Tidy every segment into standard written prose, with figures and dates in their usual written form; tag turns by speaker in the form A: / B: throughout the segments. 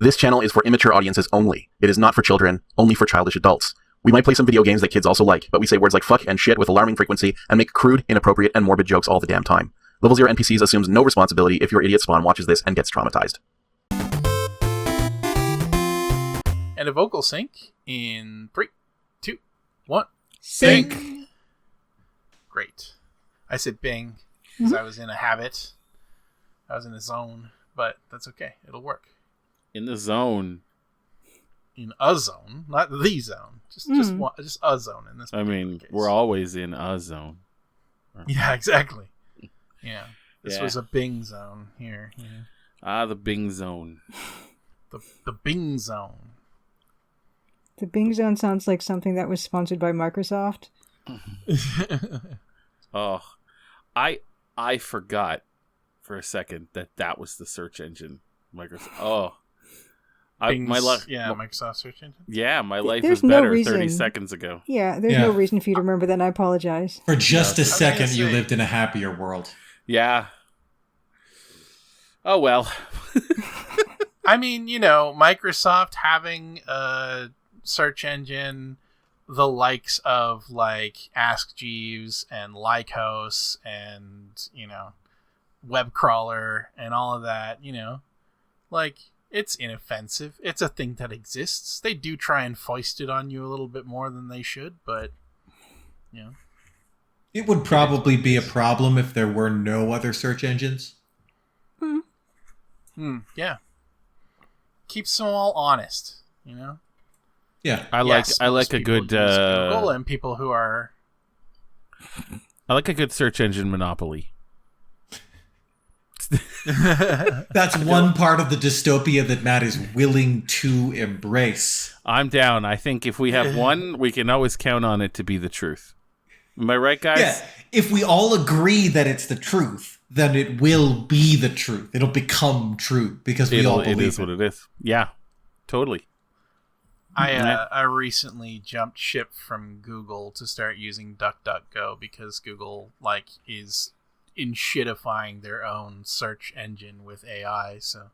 A: This channel is for immature audiences only. It is not for children, only for childish adults. We might play some video games that kids also like, but we say words like fuck and shit with alarming frequency and make crude, inappropriate, and morbid jokes all the damn time. Level 0 NPCs assumes no responsibility if your idiot spawn watches this and gets traumatized.
B: And a vocal sync in 3, 2, 1.
C: Sync!
B: Bing. Great. I said bing because I was in a habit. I was in a zone, but that's okay. It'll work.
C: In the zone.
B: In a zone, not the zone. Just a zone in this.
C: I mean,
B: case.
C: we're always in a zone.
B: Yeah, exactly. Yeah, this was a Bing zone here. Yeah.
C: The Bing zone.
B: The Bing zone.
D: The Bing zone sounds like something that was sponsored by Microsoft.
C: Oh, I forgot for a second that was the search engine. Microsoft. Oh.
B: Microsoft search engine.
C: Yeah, my life
D: There's
C: was better
D: no reason.
C: 30 seconds ago.
D: Yeah, there's no reason for you to remember that, and I apologize.
E: For just a second, you lived in a happier world.
C: Yeah. Oh, well.
B: I mean, Microsoft having a search engine, the likes of, like, Ask Jeeves and Lycos and, Web Crawler and all of that, like... It's inoffensive. It's a thing that exists. They do try and foist it on you a little bit more than they should, but,
E: It would probably be a problem if there were no other search engines.
B: Yeah. Keeps them all honest,
E: Yeah.
C: I like a good
B: Google and people who are...
C: I like a good search engine monopoly.
E: That's one part of the dystopia that Matt is willing to embrace.
C: I'm down. I think if we have one, we can always count on it to be the truth. Am I right, guys?
E: Yeah. If we all agree that it's the truth, then it will be the truth. It'll become true because we all believe it.
C: It is what it is. Yeah, totally.
B: I recently jumped ship from Google to start using DuckDuckGo because Google is in shitifying their own search engine with AI, so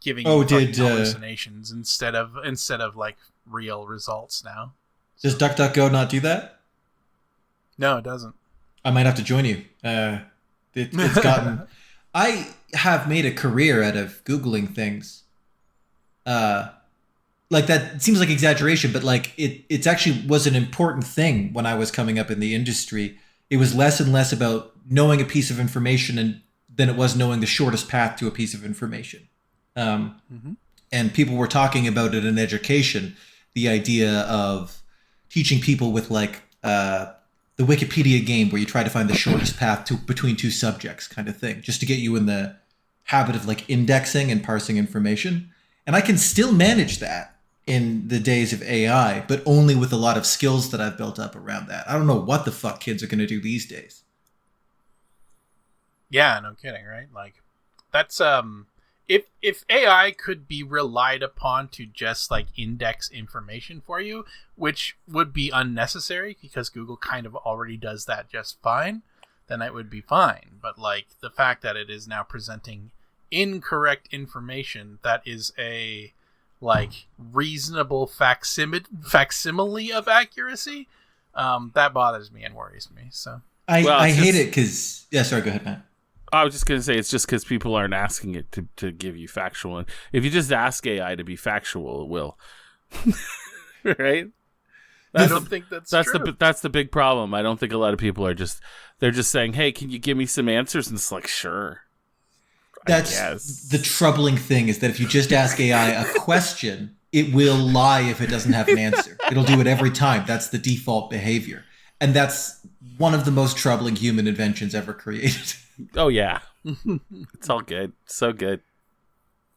B: giving hallucinations instead of like real results now.
E: Does DuckDuckGo not do that?
B: No, it doesn't.
E: I might have to join you. It's gotten. I have made a career out of Googling things. Like that seems like exaggeration, but like it actually was an important thing when I was coming up in the industry. It was less and less about knowing a piece of information than it was knowing the shortest path to a piece of information. And people were talking about it in education, the idea of teaching people with like the Wikipedia game where you try to find the shortest path between two subjects kind of thing, just to get you in the habit of like indexing and parsing information. And I can still manage that in the days of AI, but only with a lot of skills that I've built up around that. I don't know what the fuck kids are going to do these days.
B: Yeah, no kidding, right? Like, that's, if AI could be relied upon to just, like, index information for you, which would be unnecessary because Google kind of already does that just fine, then it would be fine. But, like, the fact that it is now presenting incorrect information that is a... like reasonable facsimile of accuracy, that bothers me and worries me. So
E: I hate it because sorry, go ahead, Matt.
C: I was just gonna say it's just because people aren't asking it to give you factual. And if you just ask AI to be factual, it will. Right?
B: I don't think that's true.
C: That's the big problem. I don't think a lot of people are they're just saying, "Hey, can you give me some answers?" And it's like, sure.
E: That's the troubling thing is that if you just ask AI a question, it will lie if it doesn't have an answer. It'll do it every time. That's the default behavior. And that's one of the most troubling human inventions ever created.
C: Oh, yeah. It's all good. So good.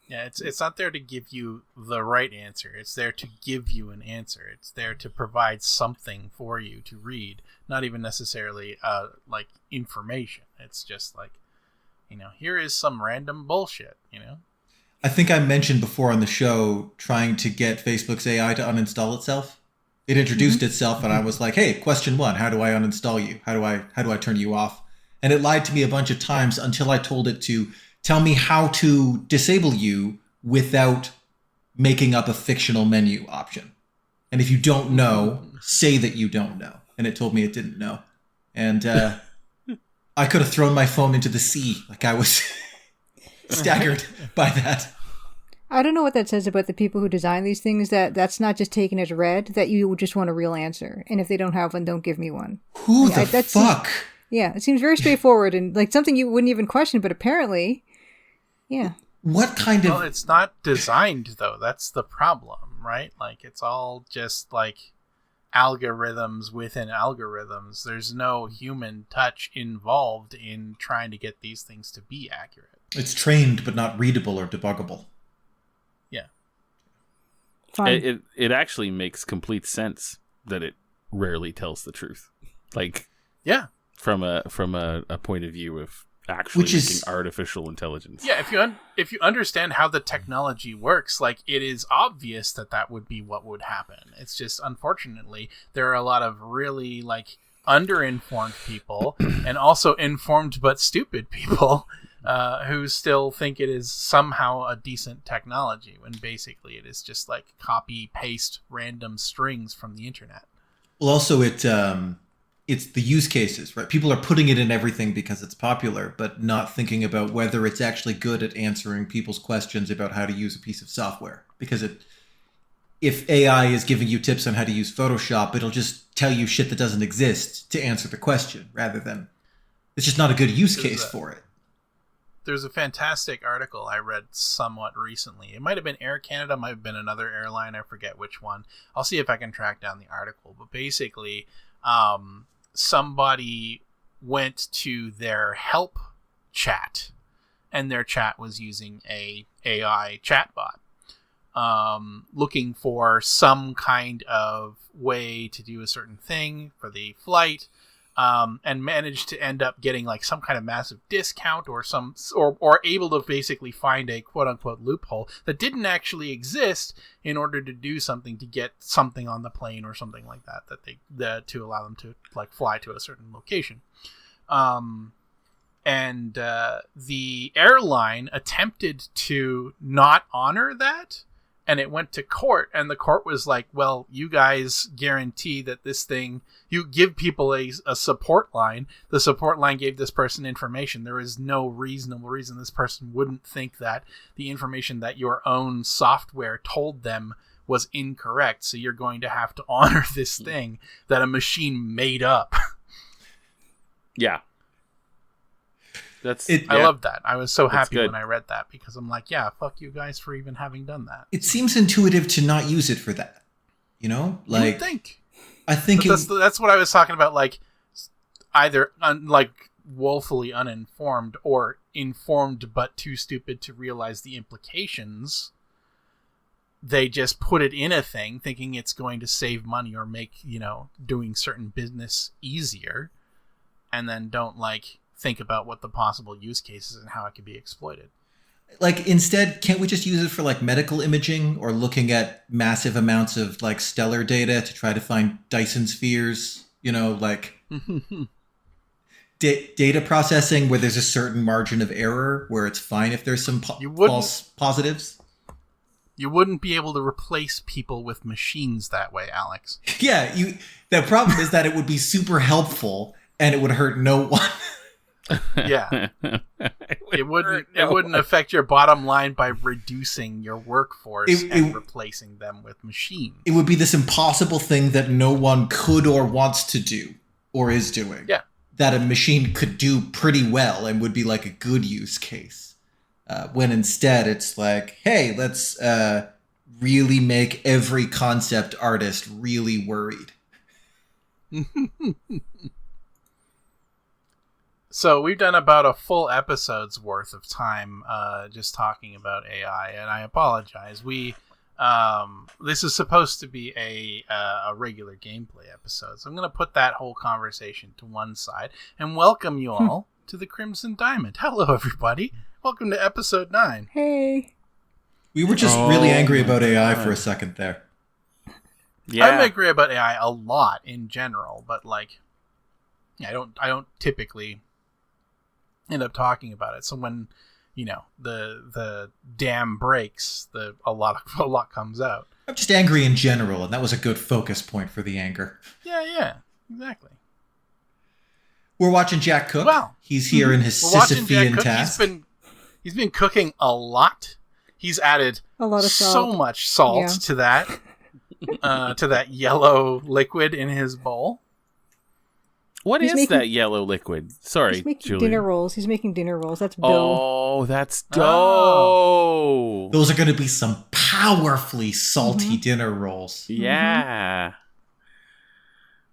B: Yeah, it's not there to give you the right answer. It's there to give you an answer. It's there to provide something for you to read. Not even necessarily like information. It's just like, here is some random bullshit,
E: I think I mentioned before on the show trying to get Facebook's AI to uninstall itself. It introduced itself and I was like, hey, question 1, how do I uninstall you? How do I turn you off? And it lied to me a bunch of times until I told it to tell me how to disable you without making up a fictional menu option. And if you don't know, say that you don't know. And it told me it didn't know. And I could have thrown my phone into the sea. Like, I was staggered by that.
D: I don't know what that says about the people who design these things, that's not just taken as read, that you just want a real answer. And if they don't have one, don't give me one.
E: Who the fuck?
D: Yeah, it seems very straightforward and like something you wouldn't even question, but apparently, yeah.
E: What kind of...
B: Well, it's not designed, though. That's the problem, right? Like, it's all just, like, algorithms within algorithms. There's no human touch involved in trying to get these things to be accurate.
E: It's trained, but not readable or debuggable.
B: Yeah.
D: Fine.
C: It actually makes complete sense that it rarely tells the truth. Like,
B: yeah,
C: from a point of view of actually making artificial intelligence.
B: Yeah, if you understand how the technology works, like, it is obvious that would be what would happen. It's just, unfortunately, there are a lot of really, like, underinformed people and also informed but stupid people who still think it is somehow a decent technology when basically it is just like copy paste random strings from the internet.
E: Well, also it's the use cases, right? People are putting it in everything because it's popular, but not thinking about whether it's actually good at answering people's questions about how to use a piece of software. Because if AI is giving you tips on how to use Photoshop, it'll just tell you shit that doesn't exist to answer the question, rather than... It's just not a good use case for it.
B: There's a fantastic article I read somewhat recently. It might have been Air Canada, might have been another airline, I forget which one. I'll see if I can track down the article. But basically... somebody went to their help chat, and their chat was using a AI chatbot, looking for some kind of way to do a certain thing for the flight, and managed to end up getting like some kind of massive discount or able to basically find a quote unquote loophole that didn't actually exist in order to do something to get something on the plane or something like that to allow them to like fly to a certain location. And the airline attempted to not honor that, and it went to court, and the court was like, well, you guys guarantee that this thing, you give people a support line. The support line gave this person information. There is no reasonable reason this person wouldn't think that the information that your own software told them was incorrect. So you're going to have to honor this thing that a machine made up.
C: Yeah.
B: I love that. I was so happy when I read that, because I'm like, yeah, fuck you guys for even having done that.
E: It seems intuitive to not use it for that. You know? Like,
B: you would think.
E: I think
B: that's what I was talking about, like, either like woefully uninformed or informed but too stupid to realize the implications. They just put it in a thing thinking it's going to save money or make, doing certain business easier, and then don't like think about what the possible use cases and how it could be exploited.
E: Like, instead, can't we just use it for like medical imaging or looking at massive amounts of like stellar data to try to find Dyson spheres, like data processing where there's a certain margin of error where it's fine if there's some false positives?
B: You wouldn't be able to replace people with machines that way, Alex.
E: Yeah, the problem is that it would be super helpful and it would hurt no one.
B: Yeah, it wouldn't affect your bottom line by reducing your workforce and replacing them with machines.
E: It would be this impossible thing that no one could or wants to do or is doing.
B: Yeah,
E: that a machine could do pretty well and would be like a good use case. When instead it's like, hey, let's really make every concept artist really worried.
B: So we've done about a full episode's worth of time just talking about AI, and I apologize. This is supposed to be a regular gameplay episode, so I'm going to put that whole conversation to one side and welcome you all to the Crimson Diamond. Hello, everybody. Welcome to episode 9.
D: Hey.
E: We were just really angry about AI for a second there.
B: Yeah. I'm angry about AI a lot in general, but like, I don't typically end up talking about it. So when the dam breaks, a lot comes out.
E: I'm just angry in general, and that was a good focus point for the anger.
B: Yeah, exactly.
E: We're watching Jack cook.
B: Well,
E: he's here in his
B: we're watching Jack
E: Sisyphean
B: cook.
E: task.
B: He's been cooking a lot. He's added
D: A lot of
B: so
D: salt.
B: much salt
D: Yeah.
B: to that yellow liquid in his bowl.
C: What
D: He's
C: is
D: making-
C: that yellow liquid? Sorry,
D: He's making
C: Julie.
D: dinner rolls. He's making dinner rolls. That's dough.
C: Oh, that's dough.
B: Oh.
E: Those are going to be some powerfully salty dinner rolls.
C: Yeah.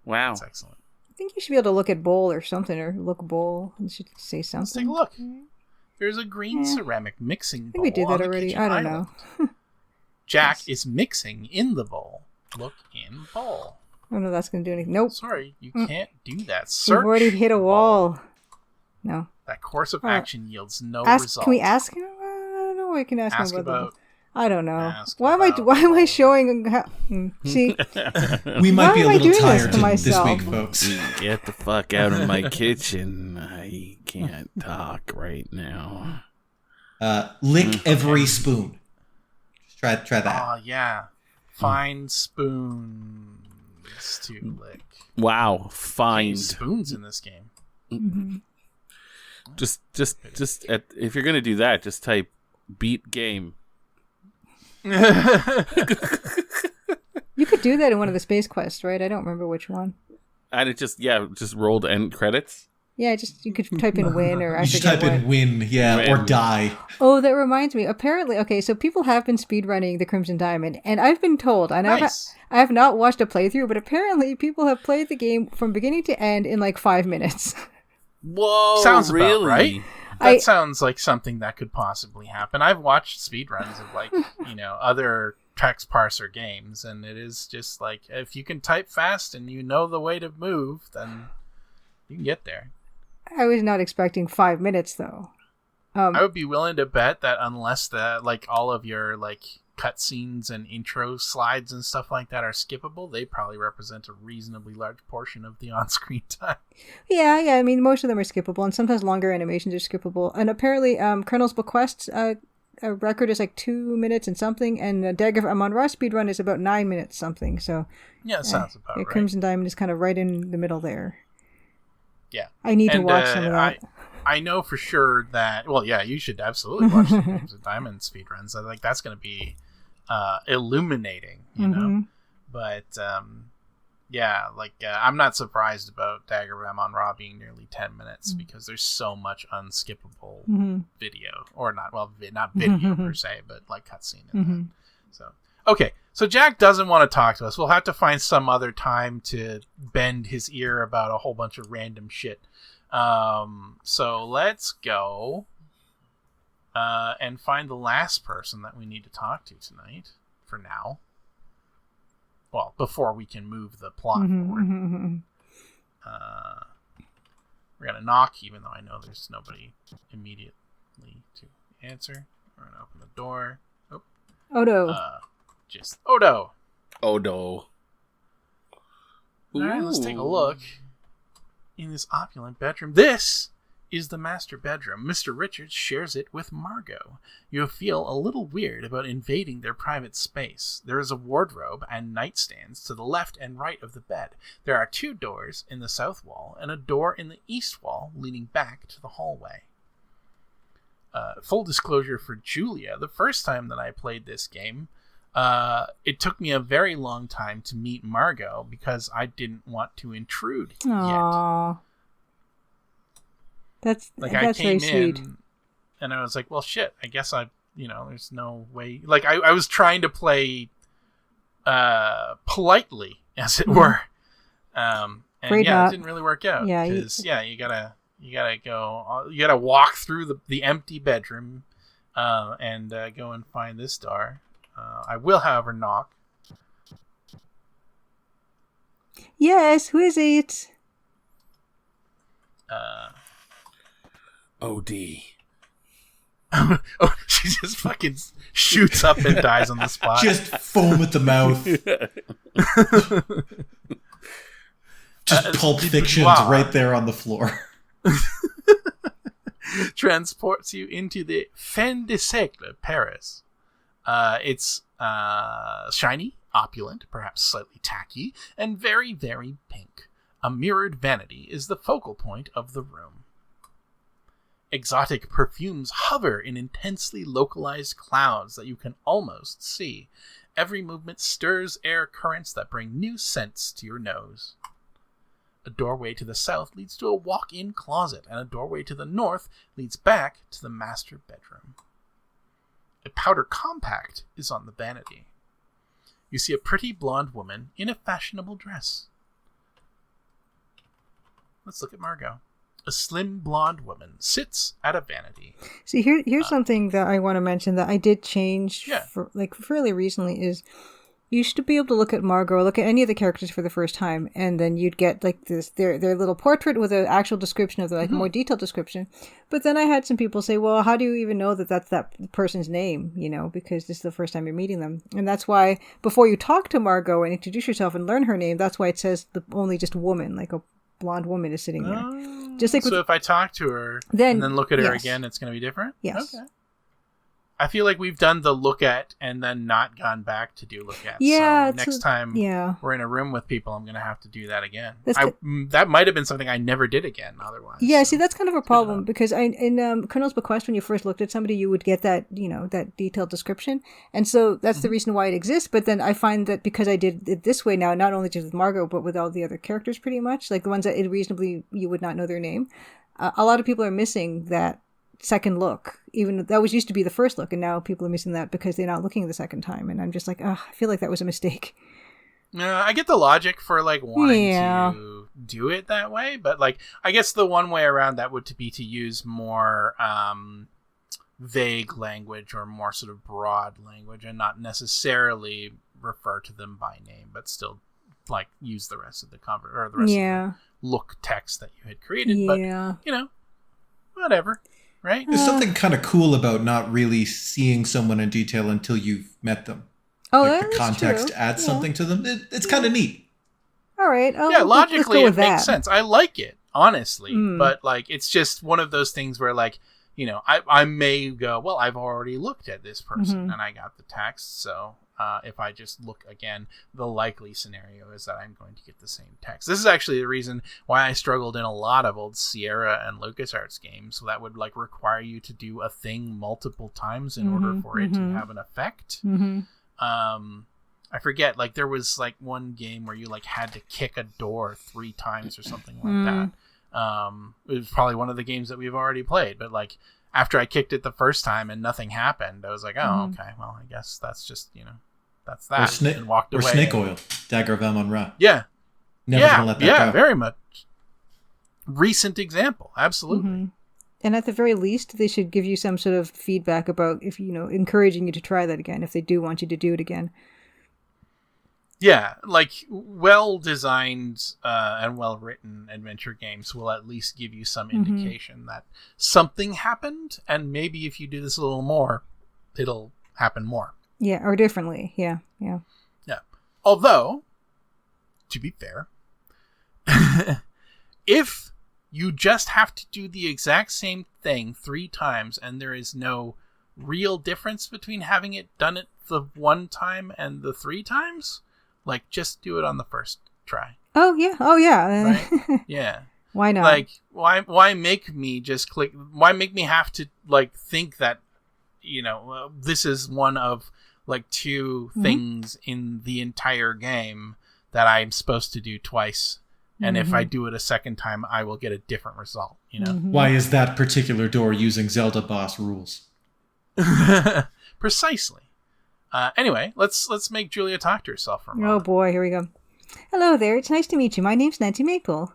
C: Wow.
B: That's excellent.
D: I think you should be able to look at bowl or something, or look bowl. You should say something.
B: Let's take a look. There's a green ceramic mixing bowl.
D: I think we did
B: on
D: that
B: the
D: already.
B: kitchen
D: I don't
B: island.
D: know.
B: Jack is mixing in the bowl. Look in bowl.
D: I don't know if that's going to do anything. Nope.
B: Sorry, you can't do that.
D: We've
B: Search.
D: already hit a
B: bowl.
D: wall. No.
B: That course of action yields no
D: Ask.
B: result.
D: Can we ask him? I don't know. We can ask,
B: Ask
D: him
B: about?
D: I don't know.
B: Ask
D: Why
B: about
D: am I
B: bowl.
D: showing? See,
E: We might
D: Why
E: be a
D: am I
E: little
D: doing this
E: tired
D: to
E: this
D: myself?
E: week, folks.
C: Get the fuck out of my kitchen. I can't talk right now.
E: Lick every spoon. Just try that.
B: Oh yeah, find spoons to lick.
C: Wow.
B: Use
C: Find.
B: spoons in this game.
C: Just if you're gonna do that, just type beat game.
D: you could do that in one of the space quests, right? I don't remember which one.
C: And it just rolled end credits.
D: Yeah, you could type in win or I
E: You should
D: forget
E: type
D: what.
E: in win, or
C: Win.
E: die.
D: Oh, that reminds me. Apparently, okay, so people have been speedrunning the Crimson Diamond, and I've been told, and
B: Nice.
D: I have not watched a playthrough, but apparently people have played the game from beginning to end in like 5 minutes.
C: Whoa!
B: Sounds about
C: really
B: right. That sounds like something that could possibly happen. I've watched speedruns of other text parser games, and it is just like if you can type fast and you know the way to move, then you can get there.
D: I was not expecting 5 minutes though.
B: I would be willing to bet that unless all of your cutscenes and intro slides and stuff like that are skippable, they probably represent a reasonably large portion of the on-screen time.
D: Yeah. I mean, most of them are skippable, and sometimes longer animations are skippable. And apparently, Colonel's Bequest record is like 2 minutes and something, and Dagger Amon Ra speedrun is about 9 minutes something. So
B: Yeah, it sounds about right.
D: Crimson Diamond is kind of right in the middle there.
B: Yeah.
D: I need to watch some of that.
B: I know for sure that, you should absolutely watch the Crimson Diamond speedruns. I think that's going to be illuminating, you know? But, I'm not surprised about Dagger of Amon Ra being nearly 10 minutes because there's so much unskippable video. Or not video per se, but cutscene in that. So, okay. So Jack doesn't want to talk to us. We'll have to find some other time to bend his ear about a whole bunch of random shit. So let's go and find the last person that we need to talk to tonight, for now. Well, before we can move the plot forward. We're going to knock, even though I know there's nobody immediately to answer. We're going to open the door. Oh.
D: Odo.
B: Just Odo.
C: Odo.
B: Alright, let's take a look in this opulent bedroom. This is the master bedroom. Mr. Richards shares it with Margot. You feel a little weird about invading their private space. There is a wardrobe and nightstands to the left and right of the bed. There are 2 doors in the south wall and a door in the east wall leading back to the hallway. Full disclosure for Julia, the first time that I played this game, it took me a very long time to meet Margot because I didn't want to intrude yet.
D: Aww. That's
B: I
D: very
B: came
D: sweet.
B: in and I was like, well, shit, I guess there's no way. I was trying to play politely, as it were. And
D: Afraid
B: it
D: not.
B: didn't really work out.
D: Yeah,
B: Because, you gotta walk through the empty bedroom and go and find this door. I will, however, knock.
D: Yes, who is it?
C: OD.
B: Oh, she just fucking shoots up and dies on the spot.
E: Just foam at the mouth. Just Pulp Fiction's
B: wow.
E: right there on the floor.
B: transports you into the fin de siècle, Paris. It's shiny, opulent, perhaps slightly tacky, and very, very pink. A mirrored vanity is the focal point of the room. Exotic perfumes hover in intensely localized clouds that you can almost see. Every movement stirs air currents that bring new scents to your nose. A doorway to the south leads to a walk-in closet, and a doorway to the north leads back to the master bedroom. A powder compact is on the vanity. You see a pretty blonde woman in a fashionable dress. Let's look at Margot. A slim blonde woman sits at a vanity.
D: See, here's something that I want to mention that I did change
B: Yeah.
D: for fairly recently is you used to be able to look at Margot, look at any of the characters for the first time, and then you'd get like this their little portrait with an actual description of a more detailed description. But then I had some people say, well, how do you even know that that's that person's name, because this is the first time you're meeting them. And that's why before you talk to Margot and introduce yourself and learn her name, that's why it says only just woman, like a blonde woman is sitting there. Just like
B: So if I talk to her
D: then,
B: and then look at her
D: yes.
B: again, it's going to be different?
D: Yes.
B: Okay. I feel like we've done the look at and then not gone back to do look at.
D: Yeah,
B: So next time
D: yeah.
B: we're in a room with people, I'm going to have to do that again.
D: That's
B: that might have been something I never did again otherwise.
D: Yeah,
B: so
D: see, that's kind of a problem
B: enough.
D: because in Colonel's Bequest, when you first looked at somebody, you would get that, that detailed description. And so that's the reason why it exists. But then I find that because I did it this way now, not only just with Margot, but with all the other characters pretty much, like the ones that you would not know their name, a lot of people are missing that second look. Even that was used to be the first look, and now people are missing that because they're not looking the second time. And I'm just like, I feel like that was a mistake.
B: I get the logic for like wanting
D: Yeah.
B: to do it that way, but like I guess the one way around that would be to use more vague language or more sort of broad language, and not necessarily refer to them by name, but still like use the rest of the or the rest of the look text that you had created.
D: Yeah.
B: But whatever, right?
E: There's something kind of cool about not really seeing someone in detail until you've met them.
D: Oh,
E: Like
D: that's
E: the context
D: true.
E: adds something to them. It's kind of neat.
D: All right.
B: Yeah,
D: let's
B: logically
D: go
B: it
D: with that.
B: makes sense. I like it, honestly.
D: Mm.
B: But like it's just one of those things where like, I may go, well, I've already looked at this person and I got the text, so if I just look again, the likely scenario is that I'm going to get the same text. This is actually the reason why I struggled in a lot of old Sierra and LucasArts games. So that would like require you to do a thing multiple times in order for it to have an effect. I forget, like there was like one game where you like had to kick a door 3 times or something like that. It was probably one of the games that we've already played, but like after I kicked it the first time and nothing happened, I was like, oh, okay, well, I guess that's just, that's that. And walked away.
E: Or Snake Oil, Dagger of Amon-Ra.
B: Yeah.
E: Never gonna let that go.
B: Very much. Recent example. Absolutely.
D: And at the very least, they should give you some sort of feedback about if, encouraging you to try that again, if they do want you to do it again.
B: Yeah, like well-designed and well-written adventure games will at least give you some indication that something happened, and maybe if you do this a little more, it'll happen more.
D: Yeah, or differently. Yeah.
B: Although, to be fair, if you just have to do the exact same thing 3 times and there is no real difference between having it done it the 1 time and the 3 times, like just do it on the first try.
D: Oh yeah.
B: Right? Yeah.
D: Why not?
B: Like why make me just click? Why make me have to like think that this is one of like 2 things in the entire game that I'm supposed to do twice, and if I do it a second time, I will get a different result.
E: Why is that particular door using Zelda boss rules?
B: Precisely. Anyway, let's make Julia talk to herself for a moment.
D: Oh boy, here we go. Hello there, it's nice to meet you. My name's Nancy Maple.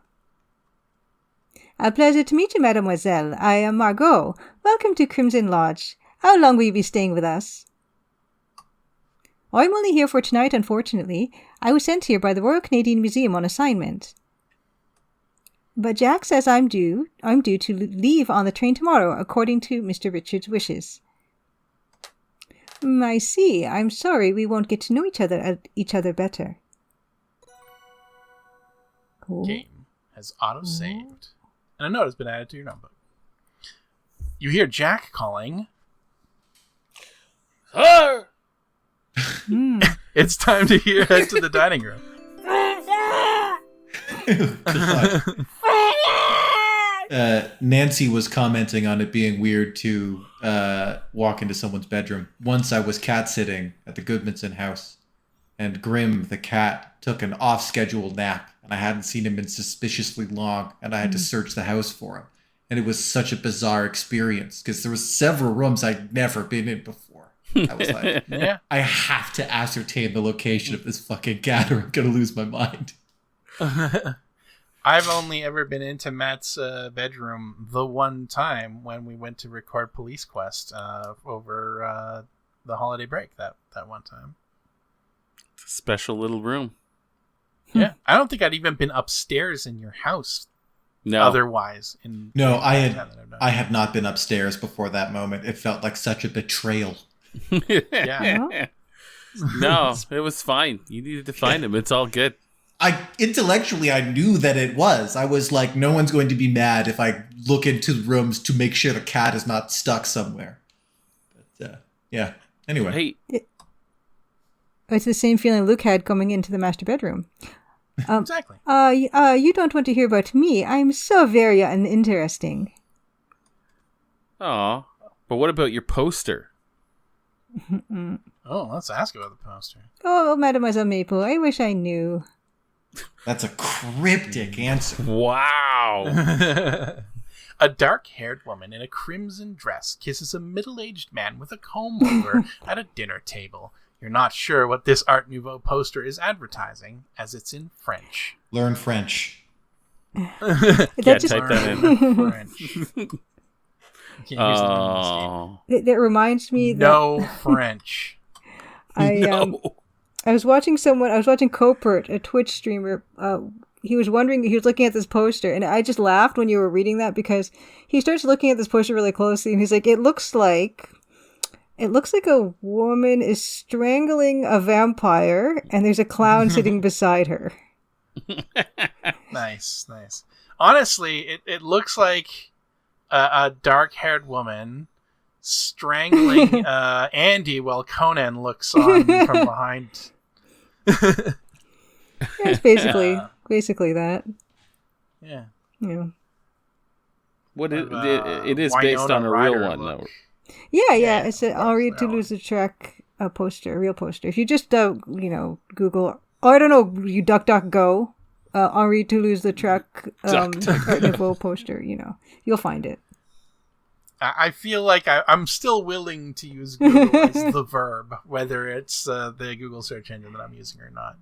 D: A pleasure to meet you, mademoiselle. I am Margot. Welcome to Crimson Lodge. How long will you be staying with us? I'm only here for tonight, unfortunately. I was sent here by the Royal Canadian Museum on assignment. But Jack says I'm due to leave on the train tomorrow, according to Mr. Richards' wishes. I see. I'm sorry we won't get to know each other better. Cool.
B: Game has auto-saved. And a note has been added to your notebook. You hear Jack calling.
C: Sir!
B: It's time to head to the dining room.
E: Nancy was commenting on it being weird to walk into someone's bedroom. Once I was cat sitting at the Goodmanson house, and Grim, the cat, took an off-schedule nap, and I hadn't seen him in suspiciously long, and I had to search the house for him. And it was such a bizarre experience, because there was several rooms I'd never been in before. I was like,
B: Yeah.
E: I have to ascertain the location of this fucking cat, or I'm going to lose my mind.
B: I've only ever been into Matt's bedroom the one time when we went to record Police Quest over the holiday break that one time.
C: It's a special little room.
B: Yeah. I don't think I'd even been upstairs in your house
C: No.
B: otherwise.
E: No, I had not been upstairs before that moment. It felt like such a betrayal.
B: Yeah.
C: No, it was fine. You needed to find him. It's all good.
E: Intellectually, I knew that it was. I was like, no one's going to be mad if I look into the rooms to make sure the cat is not stuck somewhere. But, yeah. Anyway.
C: Hey,
D: It's the same feeling Luke had coming into the master bedroom.
B: Exactly.
D: You don't want to hear about me. I'm so very uninteresting.
C: aw. But what about your poster?
B: Oh, let's ask about the poster.
D: Oh, Mademoiselle Maple, I wish I knew.
E: That's a cryptic answer.
C: Wow.
B: A dark-haired woman in a crimson dress kisses a middle-aged man with a comb over at a dinner table. You're not sure what this Art Nouveau poster is advertising, as it's in French.
E: Learn French.
C: Type that in.
B: French. Can't use the
C: Oh.
D: That reminds me that
B: No French.
D: I was watching Copert, a Twitch streamer. He was looking at this poster, and I just laughed when you were reading that because he starts looking at this poster really closely, and he's like, it looks like a woman is strangling a vampire, and there's a clown sitting beside her.
B: Nice. Honestly, it looks like a dark-haired woman strangling Andy while Conan looks on from behind.
D: Yeah, it's basically that.
B: Yeah.
D: Yeah.
C: What it is based
B: Winona
C: on a
B: Ryder
C: real one,
B: look.
C: though.
D: Yeah. It's an Henri Toulouse-Lautrec poster, a real poster. If you just Google, I don't know, you DuckDuckGo, Henri Toulouse-Lautrec Art Nouveau poster, you'll find it.
B: I feel like I'm still willing to use Google as the verb, whether it's the Google search engine that I'm using or not.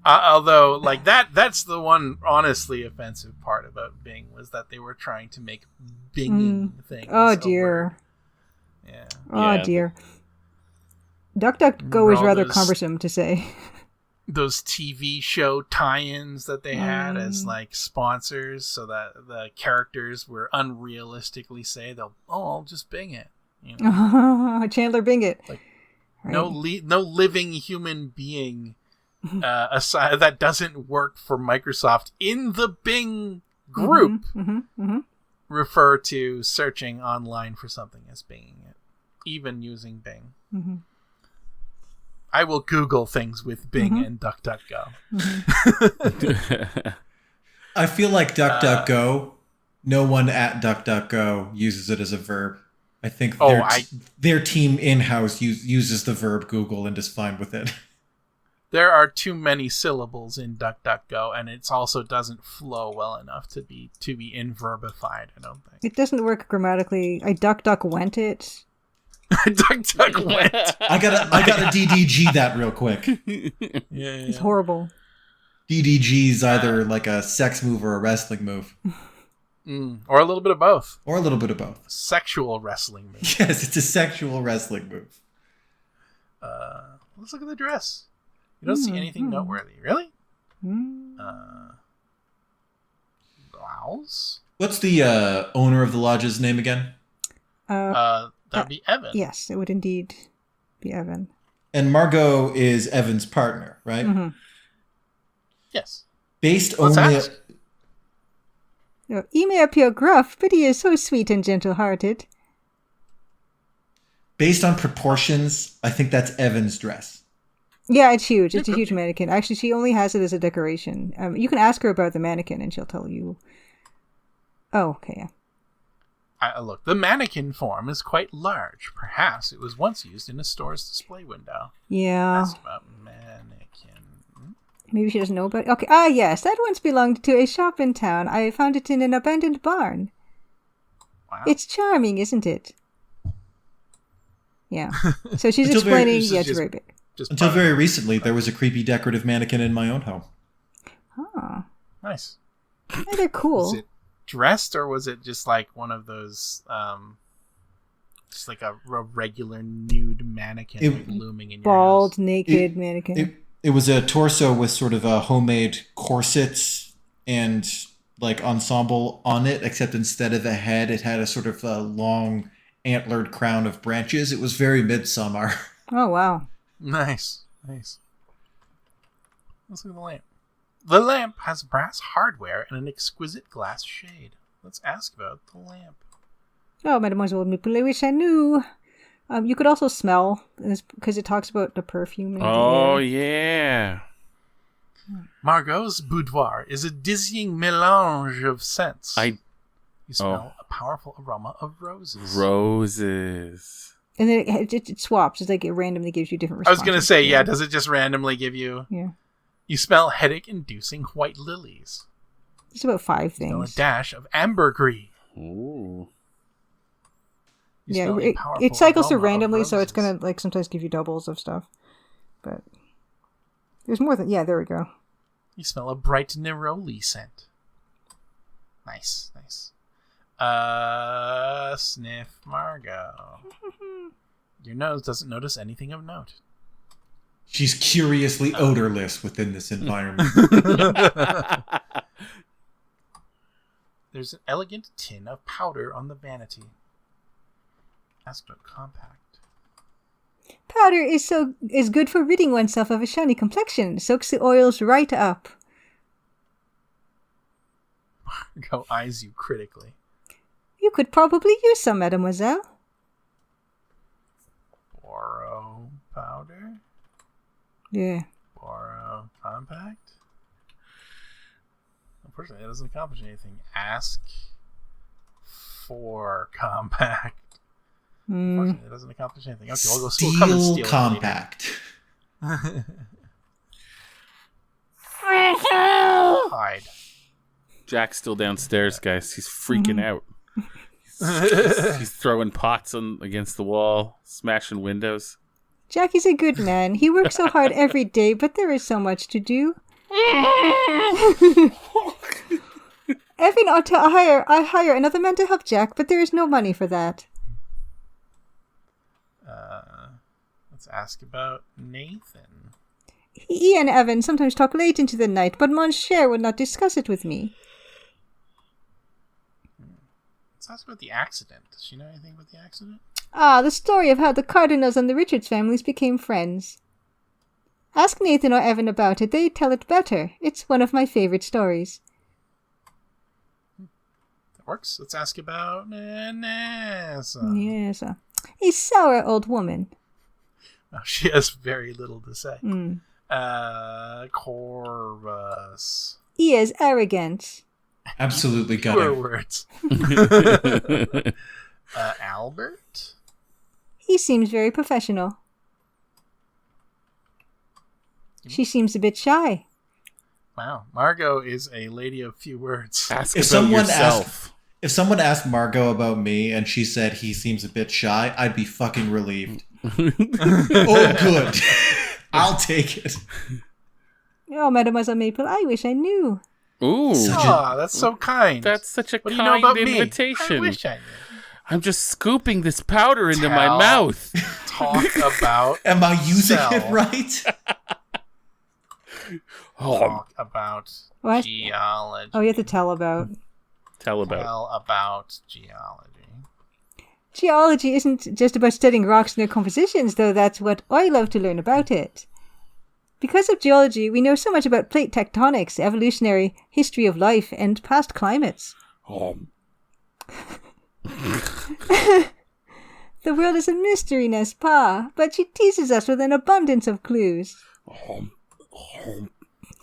B: Although, like that's the one honestly offensive part about Bing was that they were trying to make Binging things.
D: Oh dear.
B: Yeah.
D: Oh
C: Yeah.
D: dear. DuckDuckGo is
B: All
D: rather
B: those-
D: cumbersome to say.
B: Those TV show tie-ins that they had as like sponsors, so that the characters were unrealistically say I'll just Bing it.
D: Chandler Bing it.
B: Like,
D: Right.
B: No living human being aside that doesn't work for Microsoft in the Bing group refer to searching online for something as Binging it, even using Bing. I will Google things with Bing and DuckDuckGo.
E: I feel like DuckDuckGo, no one at DuckDuckGo uses it as a verb. I think their team in-house uses the verb Google and is fine with it.
B: There are too many syllables in DuckDuckGo, and it also doesn't flow well enough to be inverbified, I don't think.
D: It doesn't work grammatically. I went it.
B: DuckDuck went.
E: I gotta DDG that real quick.
B: Yeah.
D: It's horrible.
E: DDG's either like a sex move or a wrestling move.
B: Or a little bit of both.
E: Or a little bit of both.
B: Sexual wrestling move.
E: Yes, it's a sexual wrestling move.
B: Let's look at the dress. You don't see anything noteworthy. Really? Blouse?
E: What's the owner of the lodge's name again?
B: That'd be Evan.
D: Yes, it would indeed be Evan.
E: And Margot is Evan's partner, right?
B: Yes.
E: Based
B: Let's
E: only...
D: He may appear gruff, but he is so sweet and gentle-hearted.
E: based on proportions, I think that's Evan's dress.
D: Yeah, it's huge. It's a huge mannequin. Actually, she only has it as a decoration. You can ask her about the mannequin, and she'll tell you. Oh, okay, yeah.
B: Look, the mannequin form is quite large. Perhaps it was once used in a store's display window.
D: Yeah.
B: Asked about mannequin.
D: Maybe she doesn't know about it. Okay. Yes, that once belonged to a shop in town. I found it in an abandoned barn.
B: Wow.
D: It's charming, isn't it? Yeah. So she's explaining. Yeah, it's very big.
E: Until very recently, there was a creepy decorative mannequin in my own home.
D: Oh.
B: Nice.
D: Yeah, they're cool.
B: Was it dressed, or was it just like one of those, just like a regular nude mannequin like looming in your
D: bald,
B: house?
D: naked mannequin?
E: It was a torso with sort of a homemade corsets and like ensemble on it, except instead of a head, it had a sort of a long antlered crown of branches. It was very midsummer.
D: Oh, wow.
B: Nice. Let's look at the lamp. The lamp has brass hardware and an exquisite glass shade. Let's ask about the lamp.
D: Oh, Mademoiselle Maple, I wish I knew. You could also smell, because it talks about the perfume. In
C: Oh,
D: the
C: yeah.
B: Margot's boudoir is a dizzying mélange of scents. You smell a powerful aroma of roses.
C: Roses.
D: And then it swaps. It's like it randomly gives you different
B: I
D: responses.
B: was going to say, yeah, does it just randomly give you...
D: Yeah.
B: You smell headache-inducing white lilies.
D: It's about 5
B: You smell a
D: things.
B: dash of ambergris.
C: Ooh.
B: You
D: Yeah,
B: smell a powerful
D: it cycles through
B: aroma of
D: randomly, so it's
B: roses.
D: going to like sometimes give you doubles of stuff. But there's more than... Yeah, there we go.
B: You smell a bright neroli scent. Nice. Sniff Margot. Your nose doesn't notice anything of note.
E: She's curiously odorless within this environment.
B: There's an elegant tin of powder on the vanity. Ask about compact.
D: Powder is good for ridding oneself of a shiny complexion. Soaks the oils right up.
B: Margot eyes you critically.
D: You could probably use some, mademoiselle.
B: Boro powder?
D: Yeah.
B: Boro compact? Unfortunately, that doesn't accomplish anything. Ask for compact. Unfortunately, it doesn't accomplish anything. Okay, we'll come and steal
E: compact.
B: Hide.
C: Jack's still downstairs, guys. He's freaking out. He's throwing pots against the wall, smashing windows.
D: Jackie's a good man. He works so hard every day, but there is so much to do. Evan ought to hire another man to help Jack, but there is no money for that.
B: Let's ask about Nathan.
D: He and Evan sometimes talk late into the night, but Monsieur would not discuss it with me.
B: Let's ask about the accident. Does she know anything about the accident?
D: The story of how the Cardinals and the Richards families became friends. Ask Nathan or Evan about it. They tell it better. It's one of my favorite stories.
B: That works. Let's ask about Nessa.
D: Yes. A sour old woman.
B: Oh, she has very little to say.
D: Mm.
B: Corvus.
D: He is arrogant.
E: Absolutely
B: Fewer
E: gutting.
B: words. Albert?
D: He seems very professional. She seems a bit shy.
B: Wow. Margot is a lady of few words.
C: Ask
E: If
C: about
E: someone
C: yourself.
E: If someone asked Margot about me and she said he seems a bit shy, I'd be fucking relieved. Oh, good. I'll take it.
D: Oh, Mademoiselle Maple, I wish I knew.
C: Ooh.
B: That's so kind.
C: That's such a
B: What do you know
C: kind
B: about
C: invitation.
B: me? I wish I knew.
C: I'm just scooping this powder into my
B: Tell.
C: mouth.
B: Talk about
E: Am I using
B: Sell.
E: it right?
B: talk about
D: What?
B: geology.
D: Oh, you have to tell about.
C: Tell about.
B: Tell about geology.
D: Geology isn't just about studying rocks and their compositions, though that's what I love to learn about it. Because of geology, we know so much about plate tectonics, evolutionary history of life, and past climates.
C: Oh.
D: The world is a mystery, n'est-ce pas? But she teases us with an abundance of clues.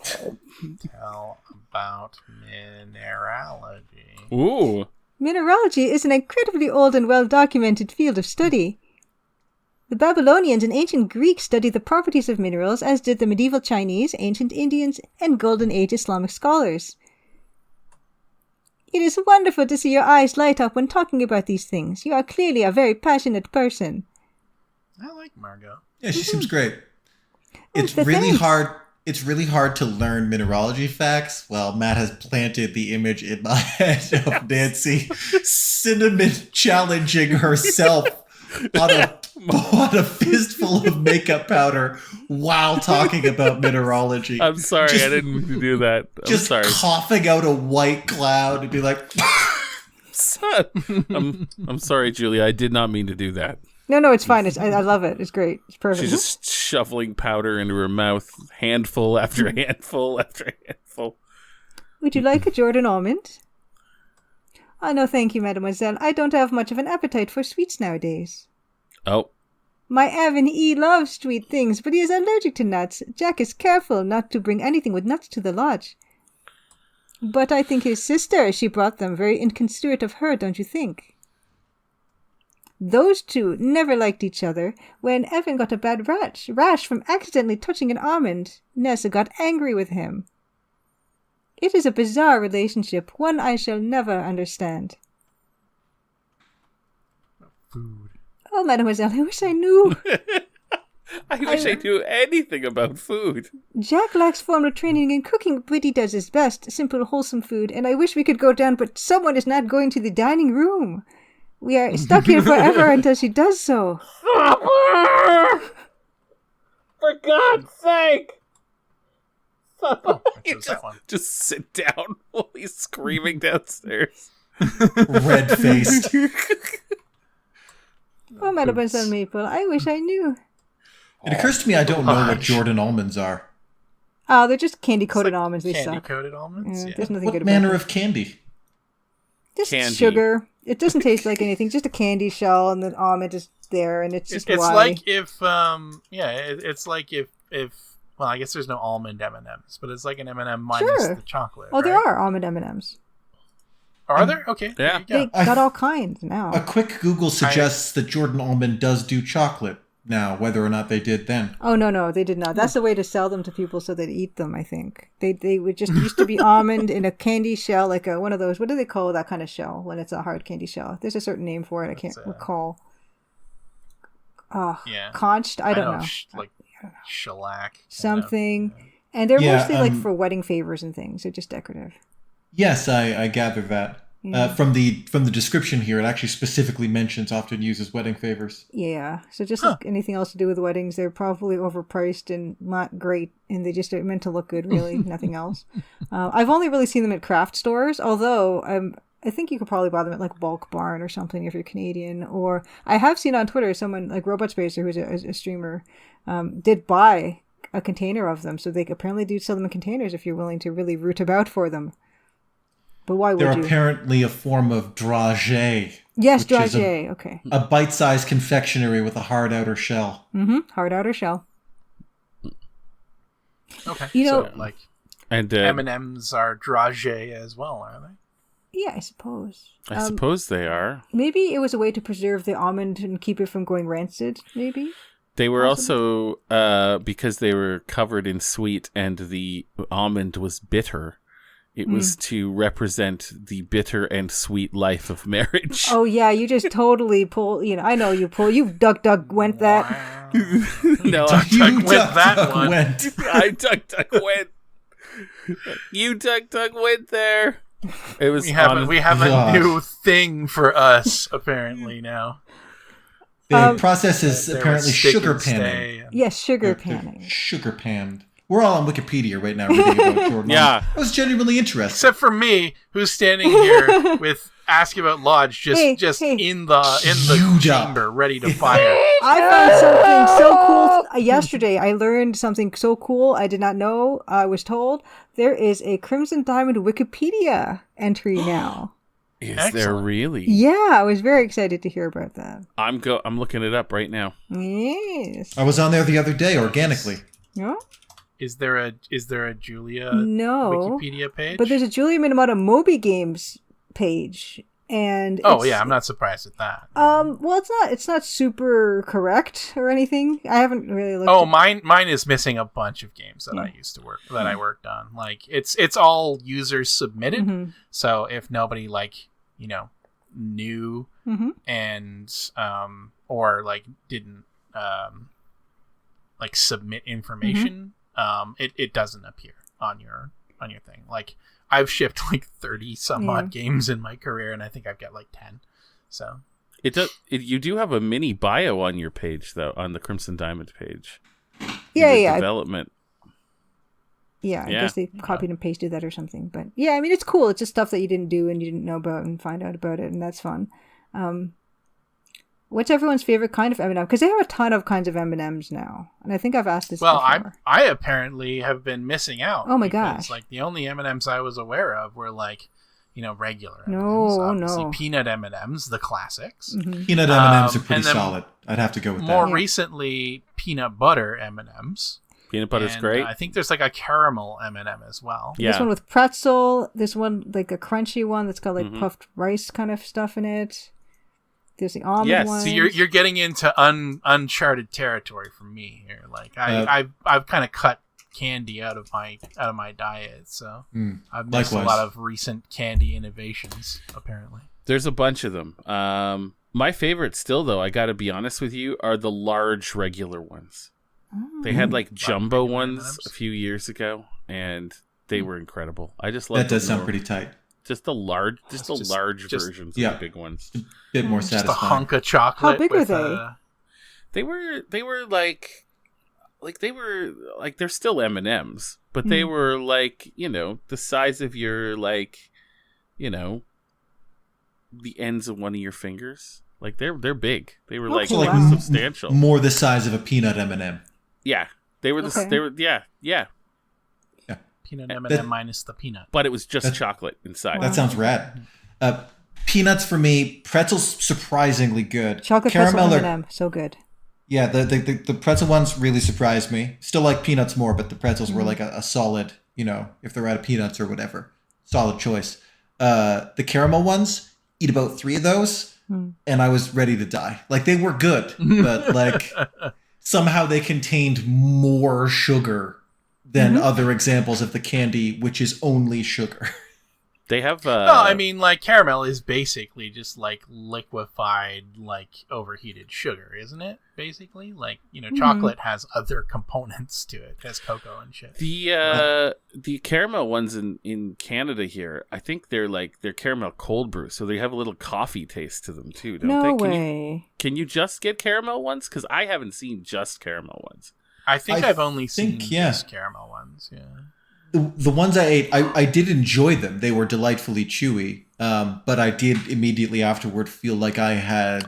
B: Tell about mineralogy.
C: Ooh.
D: Mineralogy is an incredibly old and well-documented field of study. The Babylonians and ancient Greeks studied the properties of minerals, as did the medieval Chinese, ancient Indians, and Golden Age Islamic scholars. It is wonderful to see your eyes light up when talking about these things. You are clearly a very passionate person.
B: I like Margot.
E: Yeah, she seems great. It's
D: the
E: really
D: thanks.
E: hard. It's really hard to learn mineralogy facts. Well, Matt has planted the image in my head of Nancy Cinnamon challenging herself on a fistful of makeup powder while talking about mineralogy.
C: I'm sorry,
E: Just-
C: I didn't mean to do that. I'm
E: Just
C: sorry.
E: coughing out a white cloud and be like,
C: I'm sorry, Julia. I did not mean to do that.
D: No, it's fine. I love it. It's great. It's perfect.
C: She's just shoveling powder into her mouth, handful after handful after handful.
D: Would you like a Jordan almond? Oh, no, thank you, mademoiselle. I don't have much of an appetite for sweets nowadays.
C: Oh,
D: My Evan E. loves sweet things, but he is allergic to nuts. Jack is careful not to bring anything with nuts to the lodge. But I think his sister, she brought them. Very inconsiderate of her, don't you think? Those two never liked each other. When Evan got a bad rash from accidentally touching an almond, Nessa got angry with him. It is a bizarre relationship, one I shall never understand.
B: Food.
D: Oh, mademoiselle, I wish I knew.
C: I wish I knew anything about food.
D: Jack lacks formal training in cooking, but he does his best. Simple, wholesome food, and I wish we could go down, but someone is not going to the dining room. We are stuck here forever until she does so.
C: For God's sake!
B: Oh, I
C: You
B: chose that one.
C: just sit down while he's screaming downstairs.
E: red faced.
D: Oh, Mademoiselle Maple, I wish I knew.
E: It occurs to me I don't know what
B: Gosh.
E: Jordan almonds are.
D: Oh, they're just candy-coated almonds. They suck.
B: Candy-coated almonds?
D: Yeah,
B: Yeah.
D: there's nothing
E: What
D: good about
E: manner
D: them.
E: of candy?
D: Just
C: Candy.
D: sugar. It doesn't taste like anything. Just a candy shell, and the almond is there, and it's just
B: It's
D: why.
B: like if, it's like if, well, I guess there's no almond M&Ms, but it's like an M&M minus
D: Sure.
B: the chocolate.
D: Oh, there
B: right?
D: are almond M&Ms.
B: Are there? Okay.
C: Yeah.
B: There you go.
D: They got all kinds
E: A
D: now.
E: quick Google suggests that Jordan almond does do chocolate now, whether or not they did then.
D: Oh, no, they did not. That's the way to sell them to people so they'd eat them, I think. They would just used to be almond in a candy shell, like one of those, what do they call that kind of shell when it's a hard candy shell? There's a certain name for it. I can't recall.
B: Yeah.
D: Conched? I don't know.
B: Like shellac.
D: Something. And they're
E: Yeah,
D: mostly like for wedding favors and things. They're just decorative.
E: Yes, I gather that.
D: Yeah.
E: From the description here, it actually specifically mentions often uses wedding favors.
D: Yeah. So just like anything else to do with weddings, they're probably overpriced and not great. And they just are meant to look good, really. Nothing else. I've only really seen them at craft stores, although I think you could probably buy them at like Bulk Barn or something if you're Canadian. Or I have seen on Twitter someone like Robot Spacer, who's a streamer, did buy a container of them. So they apparently do sell them in containers if you're willing to really root about for them. But why would
E: They're
D: you?
E: apparently a form of dragée.
D: Yes,
E: which is
D: dragée. Okay.
E: A bite-sized confectionery with a hard outer shell.
D: Mm-hmm. Hard outer shell.
B: Okay.
D: You know-
B: so, like,
C: And
B: M&Ms are dragée as well, are they?
D: Yeah, I suppose.
C: I suppose they are.
D: Maybe it was a way to preserve the almond and keep it from going rancid, maybe?
C: They were also, because they were covered in sweet and the almond was bitter, it was to represent the bitter and sweet life of marriage.
D: Oh, yeah, you just totally pull, I know you duck went that.
C: No,
B: Duck went that
E: duck
B: one.
E: went.
C: I duck went. You duck went there. It was
B: We have a
E: Gosh.
B: new thing for us, apparently, now.
E: The process is
B: There
E: apparently
B: was stick
E: sugar
B: and
E: panning.
B: stay and-
D: Yes, sugar
E: They're
D: panning.
E: Sugar panned. We're all on Wikipedia right now reading about Jordan.
C: Yeah.
E: almond. I was genuinely interested.
B: Except for me, who's standing here with Ask About Lodge just
D: Hey.
B: in the
E: Queued up.
B: chamber, ready to fire.
D: I found something so cool. Yesterday, I learned something so cool I did not know. I was told there is a Crimson Diamond Wikipedia entry now.
C: Is there
B: Excellent.
C: really?
D: Yeah, I was very excited to hear about that.
C: I'm looking it up right now.
D: Yes.
E: I was on there the other day organically.
D: Yeah?
B: Is there a Julia
D: No.
B: Wikipedia page?
D: But there's a Julia Minamata Moby Games page, and
B: I'm not surprised at that.
D: well, it's not super correct or anything. I haven't really looked.
B: Oh, mine is missing a bunch of games that I worked on. Like it's all users submitted.
D: Mhm.
B: So if nobody knew
D: Mhm.
B: and or didn't submit information, it doesn't appear on your thing. Like I've shipped 30 some odd games in my career, and I think I've got 10. So
C: It does. You do have a mini bio on your page, though, on the Crimson Diamond page.
D: Yeah.
C: Development.
D: I guess they copied and pasted that or something. But yeah, I mean, it's cool. It's just stuff that you didn't do and you didn't know about and find out about it, and that's fun. What's everyone's favorite kind of M&M? Because they have a ton of kinds of M&Ms now, and I think I've asked this before.
B: I apparently have been missing out.
D: Oh my
B: because,
D: gosh!
B: the only M&Ms I was aware of were regular M&Ms.
D: No,
B: Obviously,
D: no.
B: peanut M&Ms, the classics.
D: Mhm.
E: Peanut M&Ms are
B: and
E: pretty
B: then
E: solid. I'd have to go with
B: More
E: that.
B: recently, peanut butter M&Ms.
C: Peanut butter's
B: And,
C: great.
B: I think there's a caramel M&M as well.
C: Yeah.
D: This one with pretzel. This one a crunchy one that's got
C: Mhm.
D: puffed rice kind of stuff in it. There's the almond
C: Yes.
D: one.
B: So you're getting into uncharted territory for me here. I've kind of cut candy out of my diet, so I've missed
E: likewise.
B: a lot of recent candy innovations. Apparently,
C: There's a bunch of them. My favorite still, though, I got to be honest with you, are the large regular ones. They had jumbo
B: regular
C: ones
B: M&Ms?
C: a few years ago, and they were incredible. I just love
E: That does sound pretty tight.
C: Just the large, large
B: just-
C: versions
E: yeah.
C: of the big ones.
E: A bit more
B: just a
E: satisfying.
B: hunk of chocolate.
D: How big were
B: with,
D: they?
C: They were they're still M&Ms, but they were the size of your the ends of one of your fingers. They're big. They were
D: Okay,
E: wow.
C: substantial.
E: More the size of a peanut M&M.
C: Yeah, they were
D: Okay.
C: they were yeah.
B: peanut
E: that-
B: M&M minus the peanut.
C: But it was just
E: That-
C: chocolate inside.
E: That sounds rad. Peanuts for me. Pretzels surprisingly good.
D: Chocolate
E: Caramel
D: pretzel
E: are-
D: M&M, so good.
E: Yeah, the pretzel ones really surprised me. Still like peanuts more, but the pretzels were a solid, if they're out of peanuts or whatever, solid choice. The caramel ones, eat about 3 of those, and I was ready to die. They were good, but somehow they contained more sugar than other examples of the candy, which is only sugar.
C: They have
B: No, I mean, caramel is basically just liquefied, overheated sugar, isn't it? Basically, chocolate has other components to it. It has cocoa and shit.
C: the caramel ones in Canada here, I think they're caramel cold brew, so they have a little coffee taste to them too, don't
D: No
C: they?
D: way.
C: Can you just get caramel ones? Because I haven't seen just caramel ones.
B: I think
E: I
B: I've only seen
E: think, yeah.
B: just caramel ones. Yeah.
E: The ones I ate, I did enjoy them. They were delightfully chewy, but I did immediately afterward feel like I had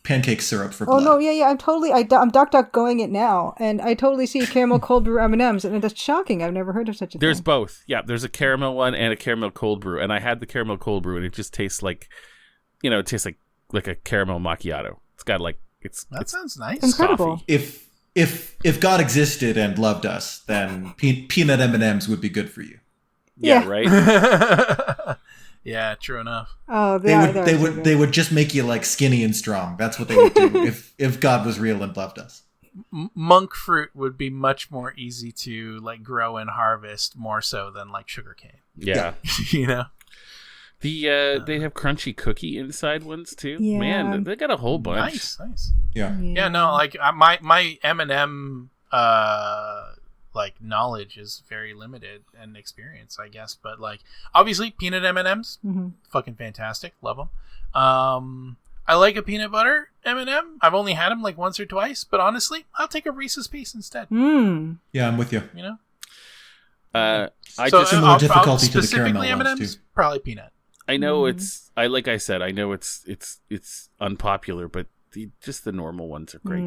E: pancake syrup for
D: Oh
E: blood.
D: no, yeah. I'm duck going it now, and I totally see caramel cold brew M&Ms, and that's shocking. I've never heard of such a
C: There's
D: thing.
C: both. Yeah, there's a caramel one and a caramel cold brew, and I had the caramel cold brew, and it just tastes like a caramel macchiato. It's got
B: That sounds nice.
D: Incredible.
C: coffee.
E: If God existed and loved us, then peanut M&Ms would be good for you.
C: Yeah,
D: Yeah.
C: right.
B: Yeah, true enough.
D: Oh,
E: They would just make you skinny and strong. That's what they would do if God was real and loved us.
B: Monk fruit would be much more easy to grow and harvest, more so than sugarcane.
C: Yeah.
B: You know.
C: They have crunchy cookie inside ones too.
D: Yeah.
C: Man, they got a whole bunch.
B: Nice.
E: Yeah.
B: Yeah, no, my M&M knowledge is very limited and experience, I guess, but obviously peanut M&Ms, fucking fantastic, love them. I like a peanut butter M&M. I've only had them once or twice, but honestly, I'll take a Reese's Piece instead.
E: Yeah, I'm with you.
B: You know,
E: Similar difficulty to the
B: specifically
E: caramel ones,
B: M&Ms,
E: too.
B: probably peanut.
C: I know I know it's unpopular, but just the normal ones are great.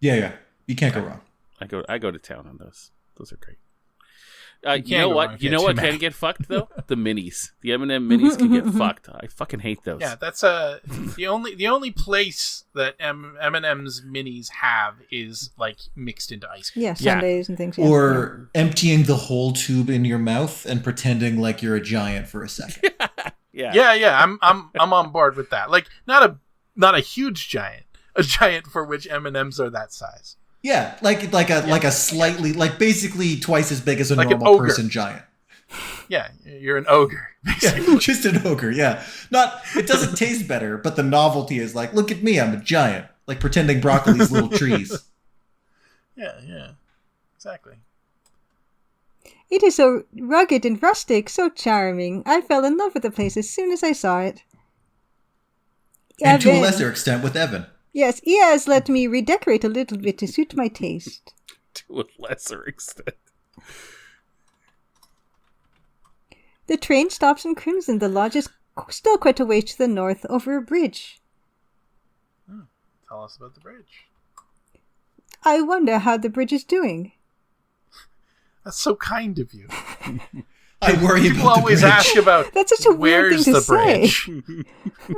E: Yeah. You can't go wrong.
C: I go to town on those. Those are great. You know what? You know what can get fucked though? The minis. The M&M minis can get fucked. I fucking hate those.
B: Yeah, that's the only place that M&M's minis have is like mixed into ice cream.
D: Yeah, sundaes and things.
E: Or emptying the whole tube in your mouth and pretending like you're a giant for a second.
B: Yeah. I'm on board with that. Like not a huge giant, a giant for which M&Ms are that size.
E: Yeah, like a slightly, like basically twice as big as a
B: like
E: normal person giant.
B: Yeah, you're an ogre.
E: Yeah, just an ogre. Yeah, it doesn't taste better, but the novelty is like, look at me, I'm a giant. Like pretending broccoli's little trees.
B: Yeah, exactly.
D: It is so rugged and rustic, so charming. I fell in love with the place as soon as I saw it.
E: And to a lesser extent with Evan.
D: Yes, he has let me redecorate a little bit to suit my taste.
C: To a lesser extent.
D: The train stops in Crimson. The lodge is still quite a ways to the north over a bridge.
B: Tell us about the bridge.
D: I wonder how the bridge is doing.
B: That's so kind of you.
E: I worry
B: People
E: about
B: always
E: the bridge.
B: ask about
D: That's such a weird
B: where's
D: thing to
B: the bridge,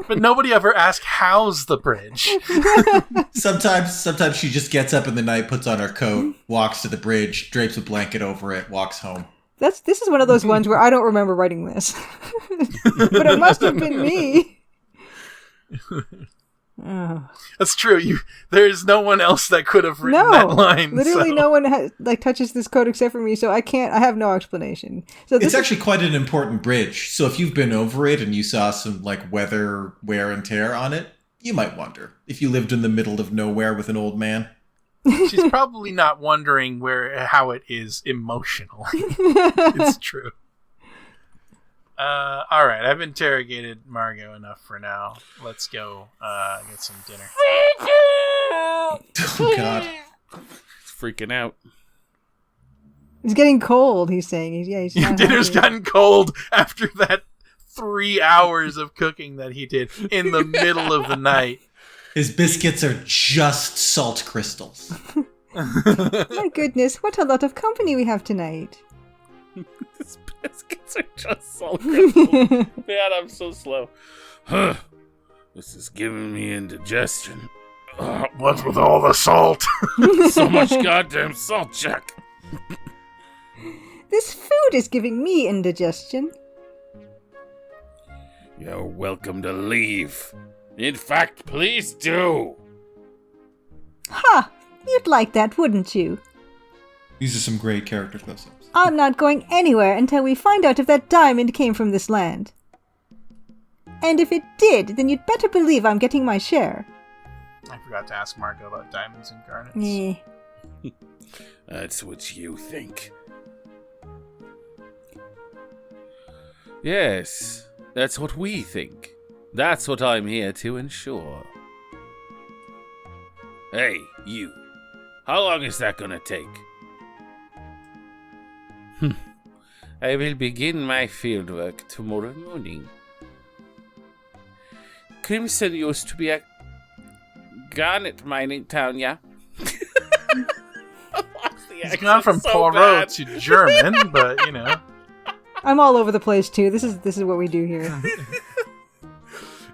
B: but nobody ever asks how's the bridge.
E: Sometimes she just gets up in the night, puts on her coat, walks to the bridge, drapes a blanket over it, walks home.
D: This is one of those ones where I don't remember writing this, but it must have been me. Oh.
B: That's true. There's no one else that could have written that line.
D: Literally, no one touches this code except for me, so I have no explanation. So
E: it's actually quite an important bridge. So if you've been over it and you saw some like weather wear and tear on it, you might wonder if you lived in the middle of nowhere with an old man.
B: She's probably not wondering how it is emotionally. It's true. All right, I've interrogated Margot enough for now. Let's go get some dinner.
E: Oh God,
C: he's freaking out.
D: It's getting cold. He's saying, he's not
B: dinner's
D: happy.
B: gotten cold after that 3 hours of cooking that he did in the middle of the night.
E: His biscuits are just salt crystals.
D: My goodness, what a lot of company we have tonight.
C: His biscuits are just salt crystals. Man, I'm so slow. This is giving me indigestion.
B: What's with all the salt?
C: So much goddamn salt, Jack.
D: This food is giving me indigestion.
C: You're welcome to leave. In fact, please do.
D: Ha! You'd like that, wouldn't you?
E: These are some great character close-ups.
D: I'm not going anywhere until we find out if that diamond came from this land. And if it did, then you'd better believe I'm getting my share.
B: I forgot to ask Margot about diamonds and garnets.
C: That's what you think. Yes, that's what we think. That's what I'm here to ensure. Hey, you. How long is that gonna take? I will begin my fieldwork tomorrow morning. Crimson used to be a garnet mining town, yeah?
B: It's gone from Poirot to German, but you know.
D: I'm all over the place too. This is what we do here.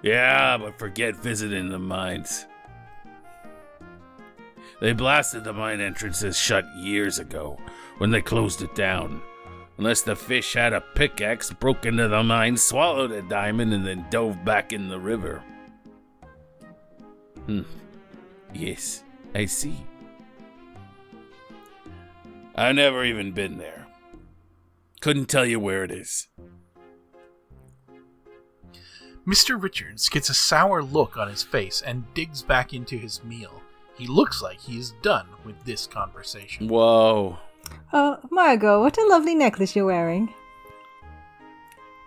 C: Yeah, but forget visiting the mines. They blasted the mine entrances shut years ago when they closed it down. Unless the fish had a pickaxe, broke into the mine, swallowed a diamond, and then dove back in the river. Yes, I see. I've never even been there. Couldn't tell you where it is.
B: Mr. Richards gets a sour look on his face and digs back into his meal. He looks like he's done with this conversation.
C: Whoa.
D: Oh, Margot, what a lovely necklace you're wearing.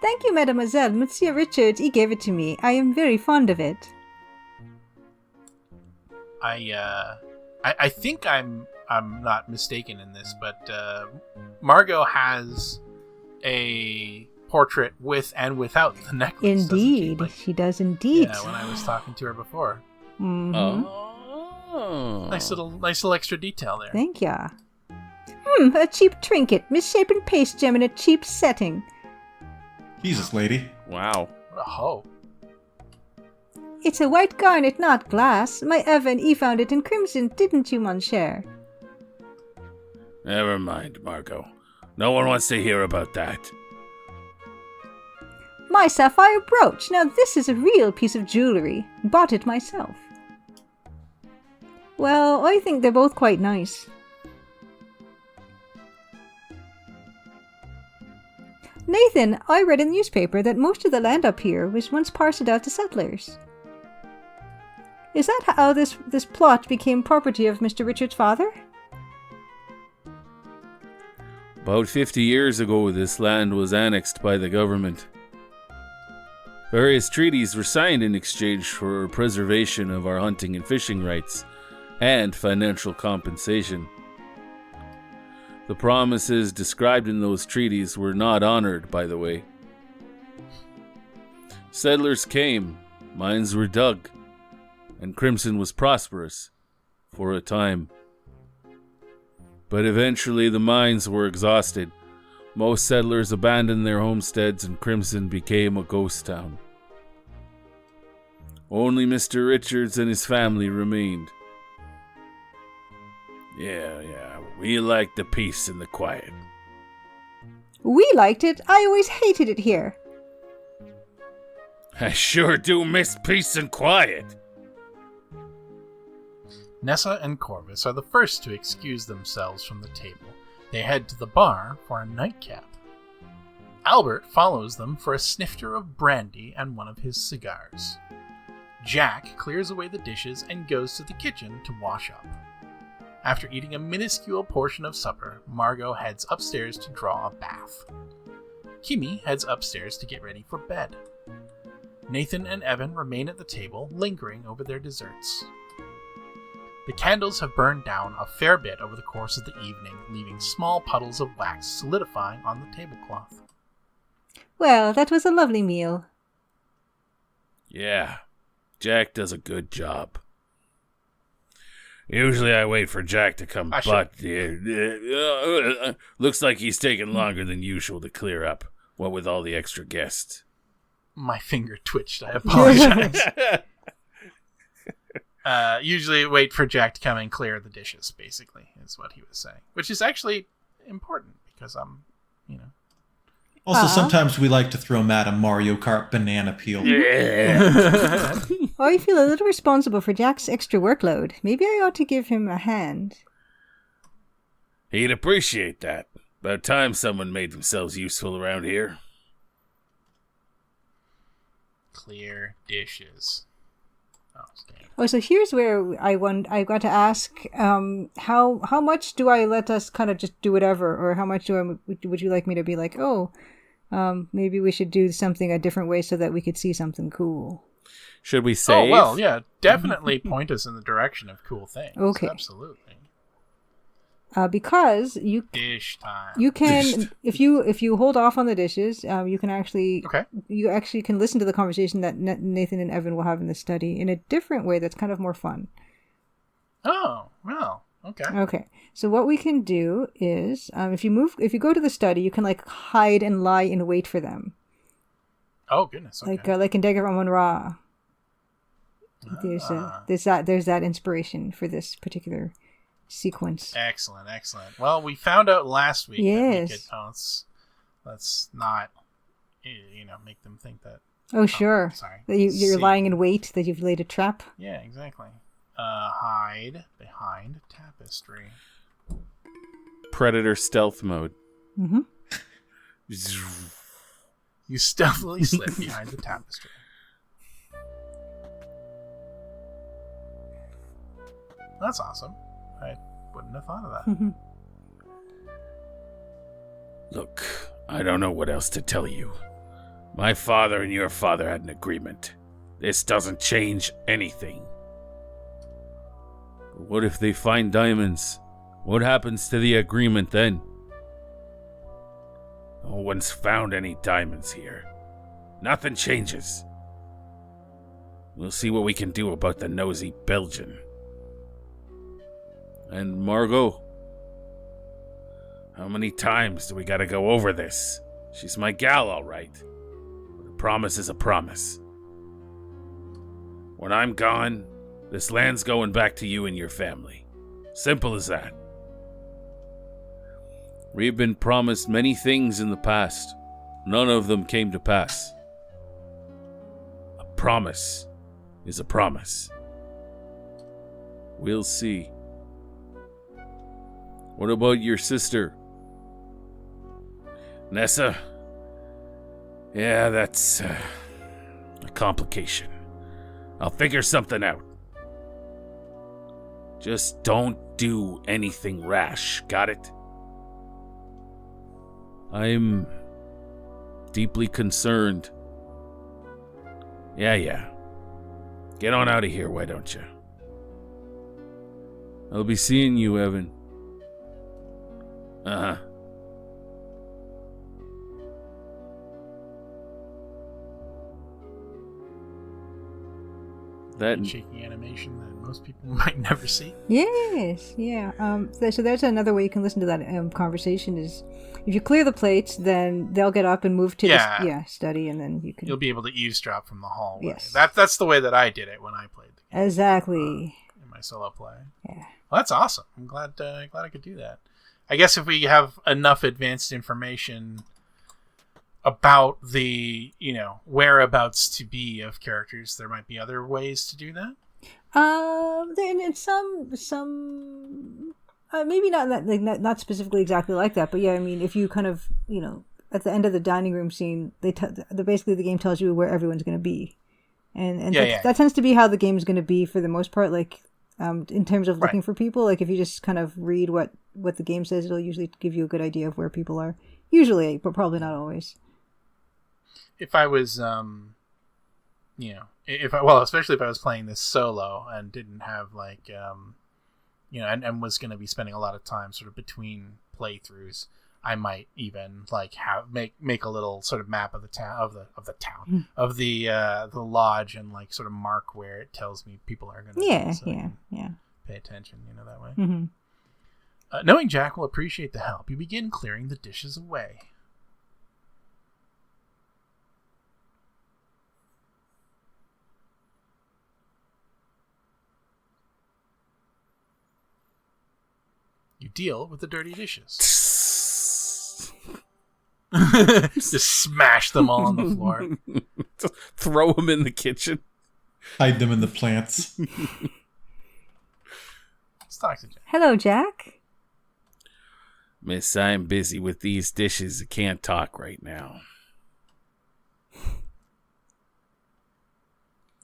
D: Thank you, mademoiselle. Monsieur Richards, he gave it to me. I am very fond of it.
B: I think I'm not mistaken in this, but Margot has a portrait with and without the necklace.
D: Indeed, she does indeed.
B: Yeah, when I was talking to her before.
D: Mm-hmm.
C: Oh.
B: Nice little extra detail there.
D: Thank ya. A cheap trinket, misshapen paste gem in a cheap setting.
E: Jesus, lady.
C: Wow.
B: What a hoe.
D: It's a white garnet, not glass. My Evan, he found it in crimson, didn't you, mon cher?
C: Never mind, Margot. No one wants to hear about that.
D: My sapphire brooch. Now this is a real piece of jewellery. Bought it myself. Well, I think they're both quite nice. Nathan, I read in the newspaper that most of the land up here was once parceled out to settlers. Is that how this plot became property of Mr. Richard's father?
C: About 50 years ago, this land was annexed by the government. Various treaties were signed in exchange for preservation of our hunting and fishing rights and financial compensation. The promises described in those treaties were not honored, by the way. Settlers came, mines were dug, and Crimson was prosperous for a time. But eventually the mines were exhausted. Most settlers abandoned their homesteads and Crimson became a ghost town. Only Mr. Richards and his family remained. Yeah, we liked the peace and the quiet.
D: We liked it. I always hated it here.
C: I sure do miss peace and quiet.
B: Nessa and Corvus are the first to excuse themselves from the table. They head to the bar for a nightcap. Albert follows them for a snifter of brandy and one of his cigars. Jack clears away the dishes and goes to the kitchen to wash up. After eating a minuscule portion of supper, Margot heads upstairs to draw a bath. Kimi heads upstairs to get ready for bed. Nathan and Evan remain at the table, lingering over their desserts. The candles have burned down a fair bit over the course of the evening, leaving small puddles of wax solidifying on the tablecloth.
D: Well, that was a lovely meal.
C: Yeah, Jack does a good job. Usually I wait for Jack to come, but looks like he's taking longer than usual to clear up, what with all the extra guests.
B: My finger twitched, I apologize. Usually wait for Jack to come and clear the dishes, basically, is what he was saying. Which is actually important, because
E: Also, sometimes we like to throw Matt a Mario Kart banana peel.
C: Yeah.
D: I feel a little responsible for Jack's extra workload. Maybe I ought to give him a hand.
C: He'd appreciate that. About time someone made themselves useful around here.
B: Clear dishes. Oh, okay.
D: Oh, so here's where I got to ask, how much do I let us kind of just do whatever, or how much would you like me to be like, maybe we should do something a different way so that we could see something cool.
C: Should we save?
B: Oh, well, yeah, definitely point us in the direction of cool things.
D: Okay.
B: Absolutely.
D: Because
B: Dish time.
D: you can, if you hold off on the dishes, you can actually,
B: Okay.
D: you actually can listen to the conversation that Nathan and Evan will have in the study in a different way that's kind of more fun.
B: Oh, well, okay.
D: Okay, so what we can do is, if you go to the study, you can like hide and lie in wait for them,
B: Oh, goodness. Okay.
D: like in Dagger Amon Ra. There's that inspiration for this particular sequence.
B: Excellent. Well, we found out last week that we
D: Yes.
B: could, let's not, make them think that.
D: Oh, sure.
B: Sorry.
D: That you're
B: See.
D: lying in wait, that you've laid a trap.
B: Yeah, exactly. Hide behind tapestry.
C: Predator stealth mode.
D: Mm-hmm.
B: You stealthily slip behind the tapestry. That's awesome. I wouldn't have thought of that.
D: Mm-hmm.
C: Look, I don't know what else to tell you. My father and your father had an agreement. This doesn't change anything. But what if they find diamonds? What happens to the agreement then? No one's found any diamonds here. Nothing changes. We'll see what we can do about the nosy Belgian. And Margot, How many times do we gotta go over this? She's my gal, all right. But a promise is a promise. When I'm gone, this land's going back to you and your family. Simple as that. We've been promised many things in the past. None of them came to pass. A promise is a promise. We'll see. What about your sister? Nessa? Yeah, that's a complication. I'll figure something out. Just don't do anything rash, got it? I'm deeply concerned. Yeah. Get on out of here, why don't you? I'll be seeing you, Evan. Uh-huh. That
B: shaking animation that most people might never see.
D: Yes, yeah. So there's another way you can listen to that conversation is if you clear the plates, then they'll get up and move to the study, and then you'll
B: be able to eavesdrop from the hallway.
D: Yes.
B: That's the way that I did it when I played the game.
D: Exactly.
B: In my solo play.
D: Yeah.
B: Well, that's awesome. I'm glad I could do that. I guess if we have enough advanced information about the, whereabouts to be of characters, there might be other ways to do that.
D: Then some maybe not specifically exactly like that, but yeah, I mean, if you kind of, at the end of the dining room scene, basically the game tells you where everyone's going to be, and that tends to be how the game is going to be for the most part. Like, in terms of looking for people, like if you just kind of read what the game says, it'll usually give you a good idea of where people are. Usually, but probably not always.
B: If I was, especially if I was playing this solo and didn't have and was going to be spending a lot of time sort of between playthroughs, I might even make a little sort of map of the town of the lodge and sort of mark where it tells me people are going to pay attention, that way.
D: Mm-hmm.
B: Knowing Jack will appreciate the help, you begin clearing the dishes away. You deal with the dirty dishes. Just smash them all on the floor.
C: Just throw them in the kitchen.
E: Hide them in the plants.
B: Let's talk to Jack.
D: Hello, Jack.
C: Miss, I'm busy with these dishes. I can't talk right now.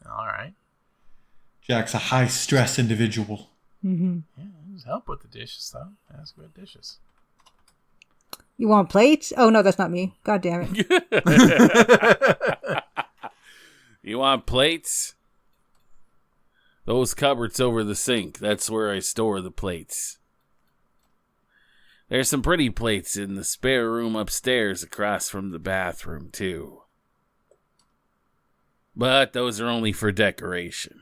B: All right.
E: Jack's a high-stress individual.
D: Mm-hmm.
B: Yeah, just help with the dishes, though. Ask about dishes.
D: You want plates? Oh, no, that's not me. God damn it.
C: You want plates? Those cupboards over the sink. That's where I store the plates. There's some pretty plates in the spare room upstairs across from the bathroom, too. But those are only for decoration.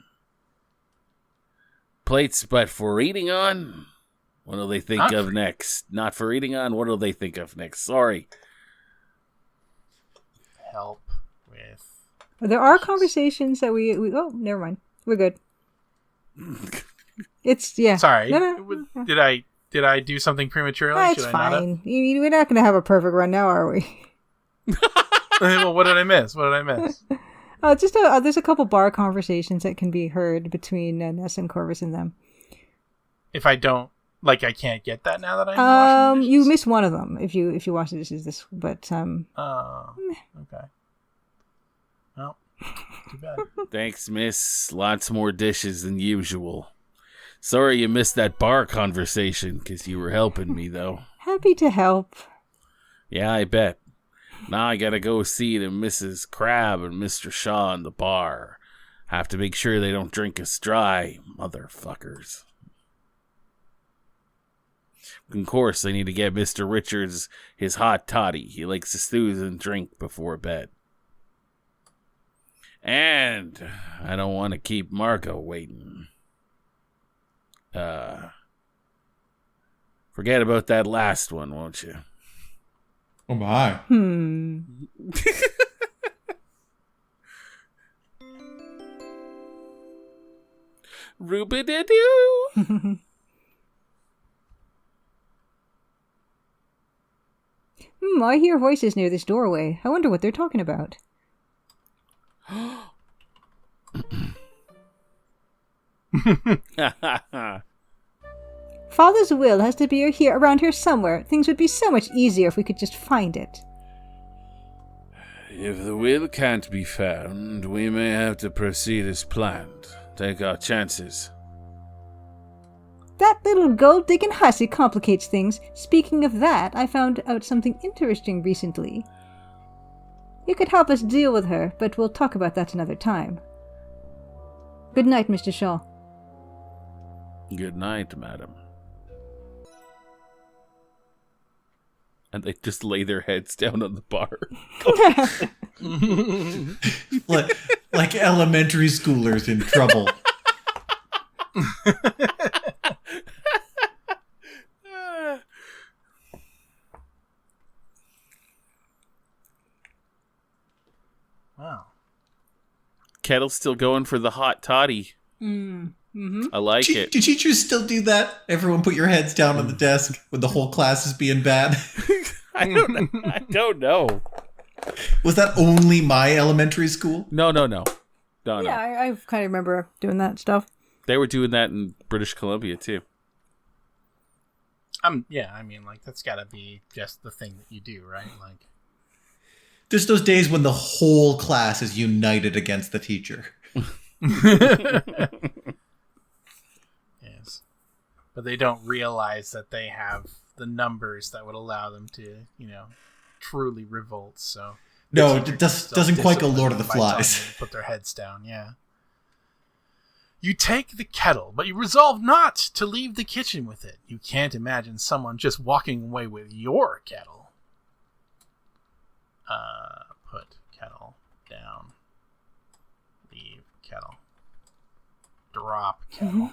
C: Plates, but for eating on? What'll they think of next? Not for eating on? What'll they think of next? Sorry.
B: Help with...
D: There are conversations that we oh, never mind. We're good. It's, yeah.
B: Sorry.
D: No.
B: Did I do something prematurely?
D: It's fine. We're not going to have a perfect run now, are we?
B: Well, what did I miss?
D: There's a couple bar conversations that can be heard between Ness and Corvus and them.
B: If I don't, I can't get that now that I'm washing the dishes?
D: You missed one of them if you wash the dishes but
B: Oh, okay. Well, too bad.
C: Thanks, miss. Lots more dishes than usual. Sorry you missed that bar conversation, because you were helping me, though.
D: Happy to help.
C: Yeah, I bet. Now I gotta go see to Mrs. Crab and Mr. Shaw in the bar. Have to make sure they don't drink us dry, motherfuckers. Of course, I need to get Mr. Richards his hot toddy. He likes to snooze and drink before bed. And I don't want to keep Marco waiting. Forget about that last one, won't you?
E: Oh my.
C: Rubididoo.
D: I hear voices near this doorway. I wonder what they're talking about. Father's will has to be here around here somewhere. Things would be so much easier if we could just find it.
C: If the will can't be found, we may have to proceed as planned. Take our chances.
D: That little gold-digging hussy complicates things. Speaking of that, I found out something interesting recently. You could help us deal with her, but we'll talk about that another time. Good night, Mr. Shaw.
C: Good night, madam. And they just lay their heads down on the bar.
E: like elementary schoolers in trouble.
B: Wow.
C: Kettle's still going for the hot toddy.
D: Mm-hmm.
C: I like it.
E: Do teachers still do that? Everyone put your heads down on the desk when the whole class is being bad?
C: I don't know.
E: Was that only my elementary school?
C: No.
D: Yeah, I kind of remember doing that stuff.
C: They were doing that in British Columbia, too.
B: Yeah, I mean, like, that's gotta be just the thing that you do, right? Like,
E: There's those days when the whole class is united against the teacher.
B: yes. But they don't realize that they have the numbers that would allow them to, truly revolt, so...
E: No, it doesn't quite go Lord of the Flies.
B: Put their heads down, yeah. You take the kettle, but you resolve not to leave the kitchen with it. You can't imagine someone just walking away with your kettle. Put kettle down. Leave kettle. Drop kettle.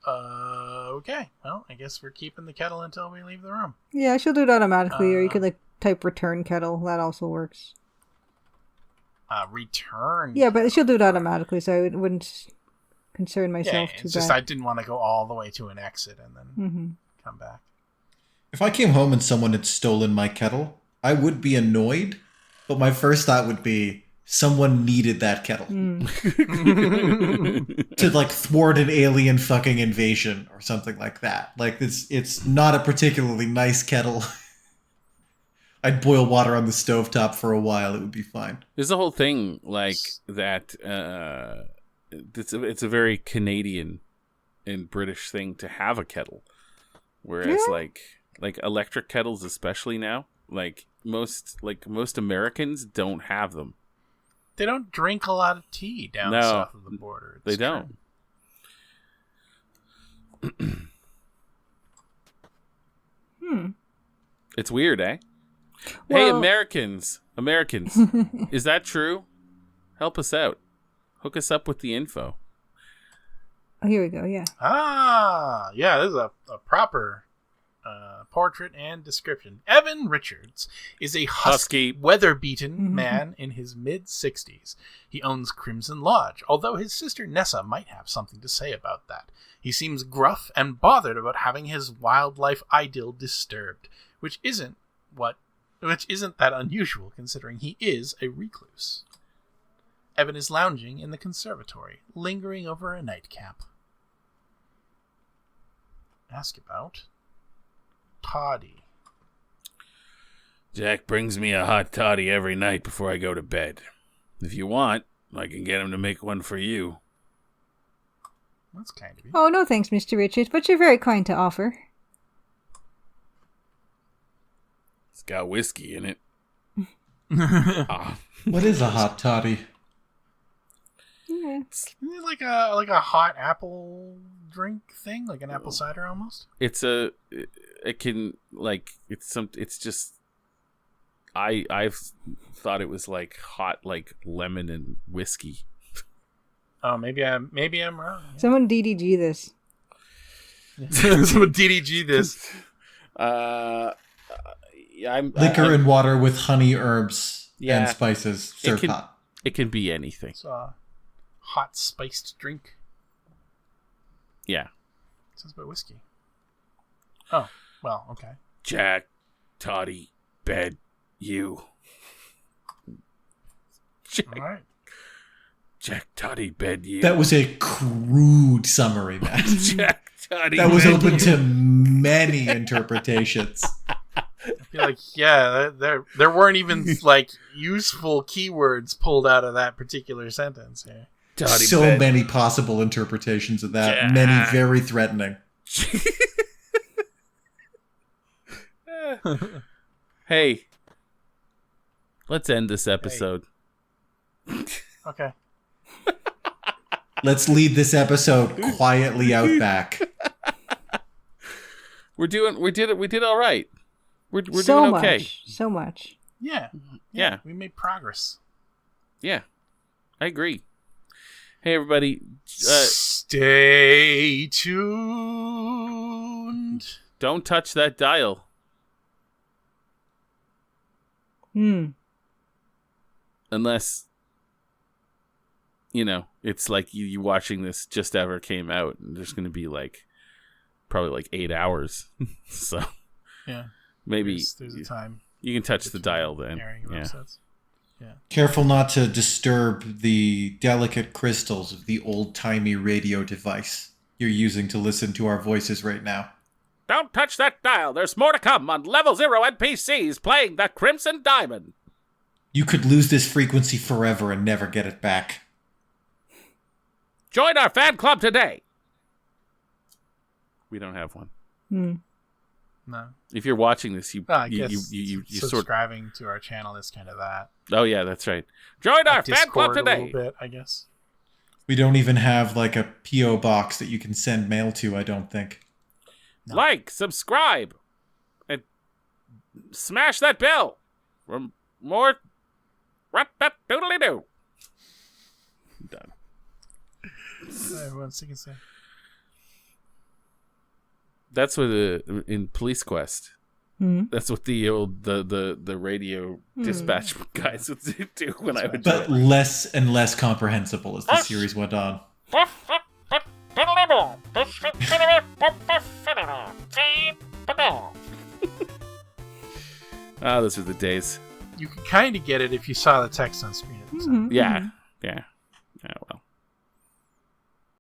B: Okay. Well, I guess we're keeping the kettle until we leave the room.
D: Yeah, she'll do it automatically, or you could type return kettle. That also works.
B: Return.
D: Yeah, but she'll do it automatically, so I wouldn't concern myself too
B: it's
D: bad.
B: just I didn't want to go all the way to an exit and then come back.
E: If I came home and someone had stolen my kettle, I would be annoyed, but my first thought would be someone needed that kettle to thwart an alien fucking invasion or something like that. It's not a particularly nice kettle. I'd boil water on the stovetop for a while. It would be fine.
C: There's a whole thing like that. It's a very Canadian and British thing to have a kettle, whereas like electric kettles, especially now, most Americans don't have them.
B: They don't drink a lot of tea down south of the border.
C: They don't. It's weird, eh? Hey, Americans, is that true? Help us out. Hook us up with the info.
D: Oh, here we go, yeah.
B: Yeah, this is a proper portrait and description. Evan Richards is a husky, weather-beaten man in his mid-60s. He owns Crimson Lodge, although his sister Nessa might have something to say about that. He seems gruff and bothered about having his wildlife idyll disturbed, which isn't that unusual considering he is a recluse. Evan is lounging in the conservatory, lingering over a nightcap. Ask about toddy.
C: Jack brings me a hot toddy every night before I go to bed. If you want, I can get him to make one for you.
B: That's kind of you.
D: Oh, no thanks, Mr. Richards, but you're very kind to offer.
C: It's got whiskey in it.
E: What is a hot toddy?
D: Yeah.
B: Like a hot apple drink thing, like an apple cider almost.
C: It's just I've thought it was like hot, like lemon and whiskey.
B: Oh, maybe I'm wrong. Yeah.
D: Someone DDG this.
B: Someone DDG this.
E: Liquor and water with honey, herbs,
C: Yeah.
E: and spices served
C: can-
E: hot.
C: It can be anything.
B: It's a hot spiced drink.
C: Yeah.
B: It says about whiskey. Oh, well, okay.
C: Jack, Toddy, bed, you.
B: All right.
C: Jack, Toddy, bed, you.
E: That was a crude summary, Matt.
C: Jack, Toddy,
E: That was
C: bed,
E: open
C: you.
E: to many interpretations.
B: I feel like, yeah, there weren't even like useful keywords pulled out of that particular sentence here.
C: Toddy,
E: So
C: bed.
E: many possible interpretations of that.
C: Yeah.
E: Many very threatening.
C: Hey, let's end this episode.
B: Okay.
E: Let's lead this episode quietly out back.
C: We did all right. We're
D: so
C: doing okay.
D: much. So much.
B: Yeah.
C: Yeah.
B: We made progress.
C: Yeah, I agree. Hey, everybody.
B: Stay tuned.
C: Don't touch that dial. Unless, it's like you watching this just ever came out, and there's going to be probably 8 hours. So
B: Yeah.
C: maybe
B: There's a time.
C: you can touch the dial then.
B: Airing of
C: Yeah.
B: episodes. Yeah.
E: Careful not to disturb the delicate crystals of the old-timey radio device you're using to listen to our voices right now.
C: Don't touch that dial. There's more to come on Level 0 NPCs playing the Crimson Diamond.
E: You could lose this frequency forever and never get it back.
C: Join our fan club today. We don't have one.
B: No.
C: If you're watching this, you
B: I guess
C: you sort.
B: subscribing to our channel is kind of that.
C: Oh yeah, that's right. Join our fan club
B: Discord a
C: today.
B: little bit, I guess.
E: We don't even have a P.O. box that you can send mail to, I don't think.
B: No.
C: Like, subscribe, and smash that bell for more. Rat-tat-doodly-doo. Done.
B: Everyone's thinking so.
C: That's what in Police Quest. That's what the old the radio dispatch guys would do when I would.
E: But less and less comprehensible as the series went on.
C: Oh, those are the days.
B: You could kind of get it if you saw the text on screen at the time.
C: Yeah, yeah.